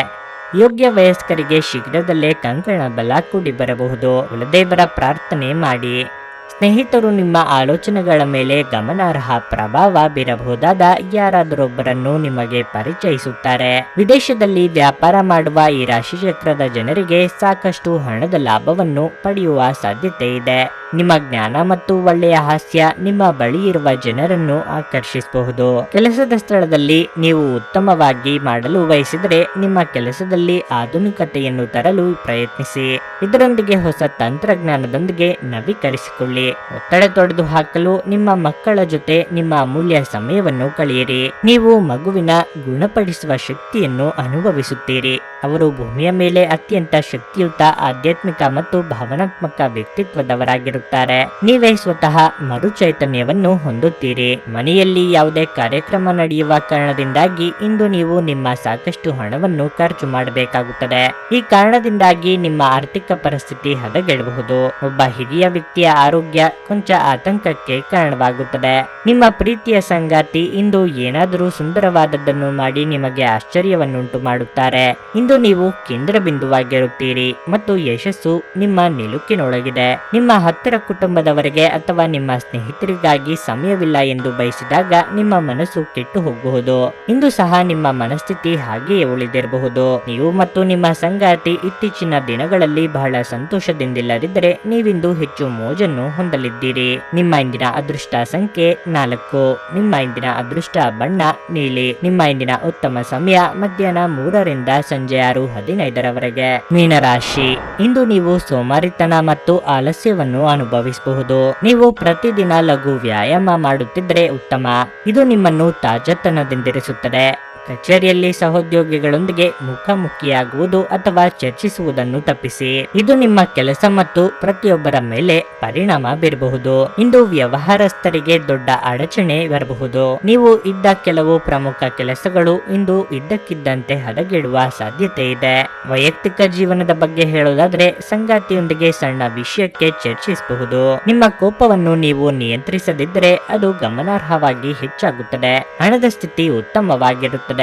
ಯೋಗ್ಯ ವಯಸ್ಕರಿಗೆ ಶೀಘ್ರದಲ್ಲೇ ಕಂಕಣ ಬಲ ಕೂಡಿ ಬರಬಹುದು. ಕುಲದೇವರ ಪ್ರಾರ್ಥನೆ ಮಾಡಿ. ಸ್ನೇಹಿತರು ನಿಮ್ಮ ಆಲೋಚನೆಗಳ ಮೇಲೆ ಗಮನಾರ್ಹ ಪ್ರಭಾವ ಬೀರಬಹುದಾದ ಯಾರಾದರೊಬ್ಬರನ್ನು ನಿಮಗೆ ಪರಿಚಯಿಸುತ್ತಾರೆ. ವಿದೇಶದಲ್ಲಿ ವ್ಯಾಪಾರ ಮಾಡುವ ಈ ರಾಶಿಚಕ್ರದ ಜನರಿಗೆ ಸಾಕಷ್ಟು ಹಣದ ಲಾಭವನ್ನು ಪಡೆಯುವ ಸಾಧ್ಯತೆ ಇದೆ. ನಿಮ್ಮ ಜ್ಞಾನ ಮತ್ತು ಒಳ್ಳೆಯ ಹಾಸ್ಯ ನಿಮ್ಮ ಬಳಿ ಇರುವ ಜನರನ್ನು ಆಕರ್ಷಿಸಬಹುದು. ಕೆಲಸದ ಸ್ಥಳದಲ್ಲಿ ನೀವು ಉತ್ತಮವಾಗಿ ಮಾಡಲು ಬಯಸಿದರೆ ನಿಮ್ಮ ಕೆಲಸದಲ್ಲಿ ಆಧುನಿಕತೆಯನ್ನು ತರಲು ಪ್ರಯತ್ನಿಸಿ. ಇದರೊಂದಿಗೆ ಹೊಸ ತಂತ್ರಜ್ಞಾನದೊಂದಿಗೆ ನವೀಕರಿಸಿಕೊಳ್ಳಿ. ಒತ್ತಡ ತೊಡೆದು ಹಾಕಲು ನಿಮ್ಮ ಮಕ್ಕಳ ಜೊತೆ ನಿಮ್ಮ ಅಮೂಲ್ಯ ಸಮಯವನ್ನು ಕಳೆಯಿರಿ. ನೀವು ಮಗುವಿನ ಗುಣಪಡಿಸುವ ಶಕ್ತಿಯನ್ನು ಅನುಭವಿಸುತ್ತೀರಿ. ಅವರು ಭೂಮಿಯ ಮೇಲೆ ಅತ್ಯಂತ ಶಕ್ತಿಯುತ ಆಧ್ಯಾತ್ಮಿಕ ಮತ್ತು ಭಾವನಾತ್ಮಕ ವ್ಯಕ್ತಿತ್ವದವರಾಗಿರುತ್ತಾರೆ. ನೀವೇ ಸ್ವತಃ ಮರುಚೈತನ್ಯವನ್ನು ಹೊಂದುತ್ತೀರಿ. ಮನೆಯಲ್ಲಿ ಯಾವುದೇ ಕಾರ್ಯಕ್ರಮ ನಡೆಯುವ ಕಾರಣದಿಂದಾಗಿ ಇಂದು ನೀವು ನಿಮ್ಮ ಸಾಕಷ್ಟು ಹಣವನ್ನು ಖರ್ಚು ಮಾಡಬೇಕಾಗುತ್ತದೆ. ಈ ಕಾರಣದಿಂದಾಗಿ ನಿಮ್ಮ ಆರ್ಥಿಕ ಪರಿಸ್ಥಿತಿ ಹದಗೆಡಬಹುದು. ಒಬ್ಬ ಹಿರಿಯ ವ್ಯಕ್ತಿಯ ಆರೋಗ್ಯ ಕೊಂಚ ಆತಂಕಕ್ಕೆ ಕಾರಣವಾಗುತ್ತದೆ. ನಿಮ್ಮ ಪ್ರೀತಿಯ ಸಂಗಾತಿ ಇಂದು ಏನಾದರೂ ಸುಂದರವಾದದ್ದನ್ನು ಮಾಡಿ ನಿಮಗೆ ಆಶ್ಚರ್ಯವನ್ನುಂಟು ಮಾಡುತ್ತಾರೆ. ಇಂದು ನೀವು ಕೇಂದ್ರ ಬಿಂದುವಾಗಿರುತ್ತೀರಿ ಮತ್ತು ಯಶಸ್ಸು ನಿಮ್ಮ ನಿಲುಕಿನೊಳಗಿದೆ. ನಿಮ್ಮ ಹತ್ತಿರ ಕುಟುಂಬದವರಿಗೆ ಅಥವಾ ನಿಮ್ಮ ಸ್ನೇಹಿತರಿಗಾಗಿ ಸಮಯವಿಲ್ಲ ಎಂದು ಬಯಸಿದಾಗ ನಿಮ್ಮ ಮನಸ್ಸು ಕೆಟ್ಟು ಹೋಗಬಹುದು. ಇಂದು ಸಹ ನಿಮ್ಮ ಮನಸ್ಥಿತಿ ಹಾಗೆಯೇ ಉಳಿದಿರಬಹುದು. ನೀವು ಮತ್ತು ನಿಮ್ಮ ಸಂಗಾತಿ ಇತ್ತೀಚಿನ ದಿನಗಳಲ್ಲಿ ಬಹಳ ಸಂತೋಷದಿಂದಿಲ್ಲದಿದ್ದರೆ ನೀವಿಂದು ಹೆಚ್ಚು ಮೋಜನ್ನು ಹೊಂದಲಿದ್ದೀರಿ. ನಿಮ್ಮ ಇಂದಿನ ಅದೃಷ್ಟ ಸಂಖ್ಯೆ 4. ನಿಮ್ಮ ಇಂದಿನ ಅದೃಷ್ಟ ಬಣ್ಣ ನೀಲಿ. ನಿಮ್ಮ ಇಂದಿನ ಉತ್ತಮ ಸಮಯ ಮಧ್ಯಾಹ್ನ 3ರಿಂದ ಸಂಜೆ 6:15ರವರೆಗೆ. ಮೀನರಾಶಿ. ಇಂದು ನೀವು ಸೋಮಾರಿತನ ಮತ್ತು ಆಲಸ್ಯವನ್ನು ಅನುಭವಿಸಬಹುದು. ನೀವು ಪ್ರತಿದಿನ ಲಘು ವ್ಯಾಯಾಮ ಮಾಡುತ್ತಿದ್ದರೆ ಉತ್ತಮ. ಇದು ನಿಮ್ಮನ್ನು ತಾಜಾತನದಿಂದಿರಿಸುತ್ತದೆ. ಕಚೇರಿಯಲ್ಲಿ ಸಹೋದ್ಯೋಗಿಗಳೊಂದಿಗೆ ಮುಖಾಮುಖಿಯಾಗುವುದು ಅಥವಾ ಚರ್ಚಿಸುವುದನ್ನು ತಪ್ಪಿಸಿ. ಇದು ನಿಮ್ಮ ಕೆಲಸ ಮತ್ತು ಪ್ರತಿಯೊಬ್ಬರ ಮೇಲೆ ಪರಿಣಾಮ ಬೀರಬಹುದು. ಇಂದು ವ್ಯವಹಾರಸ್ಥರಿಗೆ ದೊಡ್ಡ ಅಡಚಣೆ ಬರಬಹುದು. ನೀವು ಇದ್ದ ಕೆಲವು ಪ್ರಮುಖ ಕೆಲಸಗಳು ಇಂದು ಇದ್ದಕ್ಕಿದ್ದಂತೆ ಹದಗೆಡುವ ಸಾಧ್ಯತೆ ಇದೆ. ವೈಯಕ್ತಿಕ ಜೀವನದ ಬಗ್ಗೆ ಹೇಳೋದಾದ್ರೆ ಸಂಗಾತಿಯೊಂದಿಗೆ ಸಣ್ಣ ವಿಷಯಕ್ಕೆ ಚರ್ಚಿಸಬಹುದು. ನಿಮ್ಮ ಕೋಪವನ್ನು ನೀವು ನಿಯಂತ್ರಿಸದಿದ್ದರೆ ಅದು ಗಮನಾರ್ಹವಾಗಿ ಹೆಚ್ಚಾಗುತ್ತದೆ. ಹಣದ ಸ್ಥಿತಿ ಉತ್ತಮವಾಗಿರುತ್ತದೆ.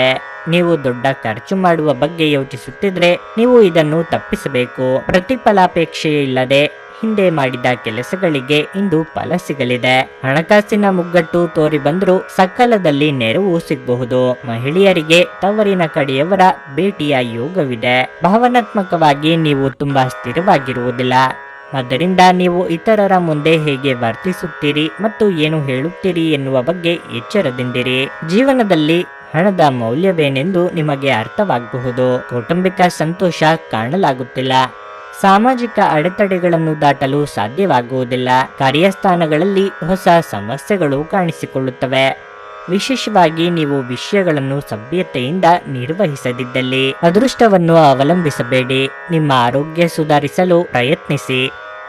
ನೀವು ದೊಡ್ಡ ಖರ್ಚು ಮಾಡುವ ಬಗ್ಗೆ ಯೋಚಿಸುತ್ತಿದ್ರೆ ನೀವು ಇದನ್ನು ತಪ್ಪಿಸಬೇಕು. ಪ್ರತಿಫಲಾಪೇಕ್ಷೆ ಇಲ್ಲದೆ ಹಿಂದೆ ಮಾಡಿದ ಕೆಲಸಗಳಿಗೆ ಇಂದು ಫಲ ಸಿಗಲಿದೆ. ಹಣಕಾಸಿನ ಮುಗ್ಗಟ್ಟು ತೋರಿ ಬಂದರೂ ಸಕಾಲದಲ್ಲಿ ನೆರವು ಸಿಗಬಹುದು. ಮಹಿಳೆಯರಿಗೆ ತವರಿನ ಕಡೆಯವರ ಭೇಟಿಯ ಯೋಗವಿದೆ. ಭಾವನಾತ್ಮಕವಾಗಿ ನೀವು ತುಂಬಾ ಸ್ಥಿರವಾಗಿರುವುದಿಲ್ಲ. ಆದ್ದರಿಂದ ನೀವು ಇತರರ ಮುಂದೆ ಹೇಗೆ ವರ್ತಿಸುತ್ತೀರಿ ಮತ್ತು ಏನು ಹೇಳುತ್ತೀರಿ ಎನ್ನುವ ಬಗ್ಗೆ ಎಚ್ಚರದಿಂದಿರಿ. ಜೀವನದಲ್ಲಿ ಹಣದ ಮೌಲ್ಯವೇನೆಂದು ನಿಮಗೆ ಅರ್ಥವಾಗಬಹುದು. ಕೌಟುಂಬಿಕ ಸಂತೋಷ ಕಾಣಲಾಗುತ್ತಿಲ್ಲ. ಸಾಮಾಜಿಕ ಅಡೆತಡೆಗಳನ್ನು ದಾಟಲು ಸಾಧ್ಯವಾಗುವುದಿಲ್ಲ. ಕಾರ್ಯಸ್ಥಾನಗಳಲ್ಲಿ ಹೊಸ ಸಮಸ್ಯೆಗಳು ಕಾಣಿಸಿಕೊಳ್ಳುತ್ತವೆ. ವಿಶೇಷವಾಗಿ ನೀವು ವಿಷಯಗಳನ್ನು ಸಭ್ಯತೆಯಿಂದ ನಿರ್ವಹಿಸದಿದ್ದಲ್ಲಿ. ಅದೃಷ್ಟವನ್ನು ಅವಲಂಬಿಸಬೇಡಿ. ನಿಮ್ಮ ಆರೋಗ್ಯ ಸುಧಾರಿಸಲು ಪ್ರಯತ್ನಿಸಿ,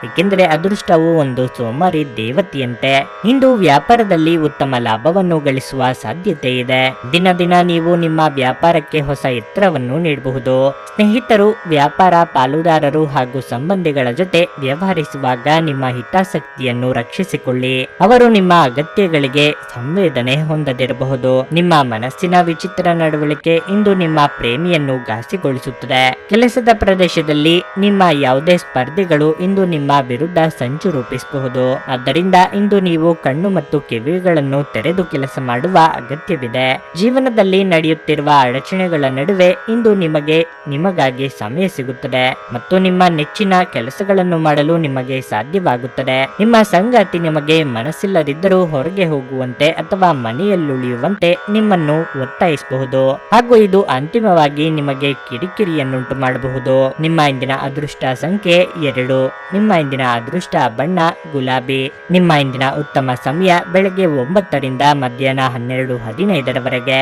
ಏಕೆಂದರೆ ಅದೃಷ್ಟವು ಒಂದು ಸೋಮಾರಿ ದೇವತೆಯಂತೆ. ಇಂದು ವ್ಯಾಪಾರದಲ್ಲಿ ಉತ್ತಮ ಲಾಭವನ್ನು ಗಳಿಸುವ ಸಾಧ್ಯತೆ ಇದೆ. ದಿನ ದಿನ ನೀವು ನಿಮ್ಮ ವ್ಯಾಪಾರಕ್ಕೆ ಹೊಸ ಎತ್ತರವನ್ನು ನೀಡಬಹುದು. ಸ್ನೇಹಿತರು, ವ್ಯಾಪಾರ ಪಾಲುದಾರರು ಹಾಗೂ ಸಂಬಂಧಿಗಳ ಜೊತೆ ವ್ಯವಹರಿಸುವಾಗ ನಿಮ್ಮ ಹಿತಾಸಕ್ತಿಯನ್ನು ರಕ್ಷಿಸಿಕೊಳ್ಳಿ. ಅವರು ನಿಮ್ಮ ಅಗತ್ಯಗಳಿಗೆ ಸಂವೇದನೆ ಹೊಂದದಿರಬಹುದು. ನಿಮ್ಮ ಮನಸ್ಸಿನ ವಿಚಿತ್ರ ನಡವಳಿಕೆ ಇಂದು ನಿಮ್ಮ ಪ್ರೇಮಿಯನ್ನು ಘಾಸಿಗೊಳಿಸುತ್ತದೆ. ಕೆಲಸದ ಪ್ರದೇಶದಲ್ಲಿ ನಿಮ್ಮ ಯಾವುದೇ ಸ್ಪರ್ಧಿಗಳು ಇಂದು ನಿಮ್ಮ ವಿರುದ್ಧ ಸಂಚು ರೂಪಿಸಬಹುದು. ಆದ್ದರಿಂದ ಇಂದು ನೀವು ಕಣ್ಣು ಮತ್ತು ಕಿವಿಗಳನ್ನು ತೆರೆದು ಕೆಲಸ ಮಾಡುವ ಅಗತ್ಯವಿದೆ. ಜೀವನದಲ್ಲಿ ನಡೆಯುತ್ತಿರುವ ಅಡಚಣೆಗಳ ನಡುವೆ ಇಂದು ನಿಮಗಾಗಿ ಸಮಯ ಸಿಗುತ್ತದೆ ಮತ್ತು ನಿಮ್ಮ ನೆಚ್ಚಿನ ಕೆಲಸಗಳನ್ನು ಮಾಡಲು ನಿಮಗೆ ಸಾಧ್ಯವಾಗುತ್ತದೆ. ನಿಮ್ಮ ಸಂಗಾತಿ ನಿಮಗೆ ಮನಸ್ಸಿಲ್ಲದಿದ್ದರೂ ಹೊರಗೆ ಹೋಗುವಂತೆ ಅಥವಾ ಮನೆಯಲ್ಲುಳಿಯುವಂತೆ ನಿಮ್ಮನ್ನು ಒತ್ತಾಯಿಸಬಹುದು ಹಾಗೂ ಇದು ಅಂತಿಮವಾಗಿ ನಿಮಗೆ ಕಿರಿಕಿರಿಯನ್ನುಂಟು ಮಾಡಬಹುದು. ನಿಮ್ಮ ಇಂದಿನ ಅದೃಷ್ಟ ಸಂಖ್ಯೆ 2. ನಿಮ್ಮ ಇಂದಿನ ಅದೃಷ್ಟ ಬಣ್ಣ ಗುಲಾಬಿ. ನಿಮ್ಮ ಇಂದಿನ ಉತ್ತಮ ಸಮಯ ಬೆಳಗ್ಗೆ 9 ರಿಂದ ಮಧ್ಯಾಹ್ನ 12:15 ರವರೆಗೆ.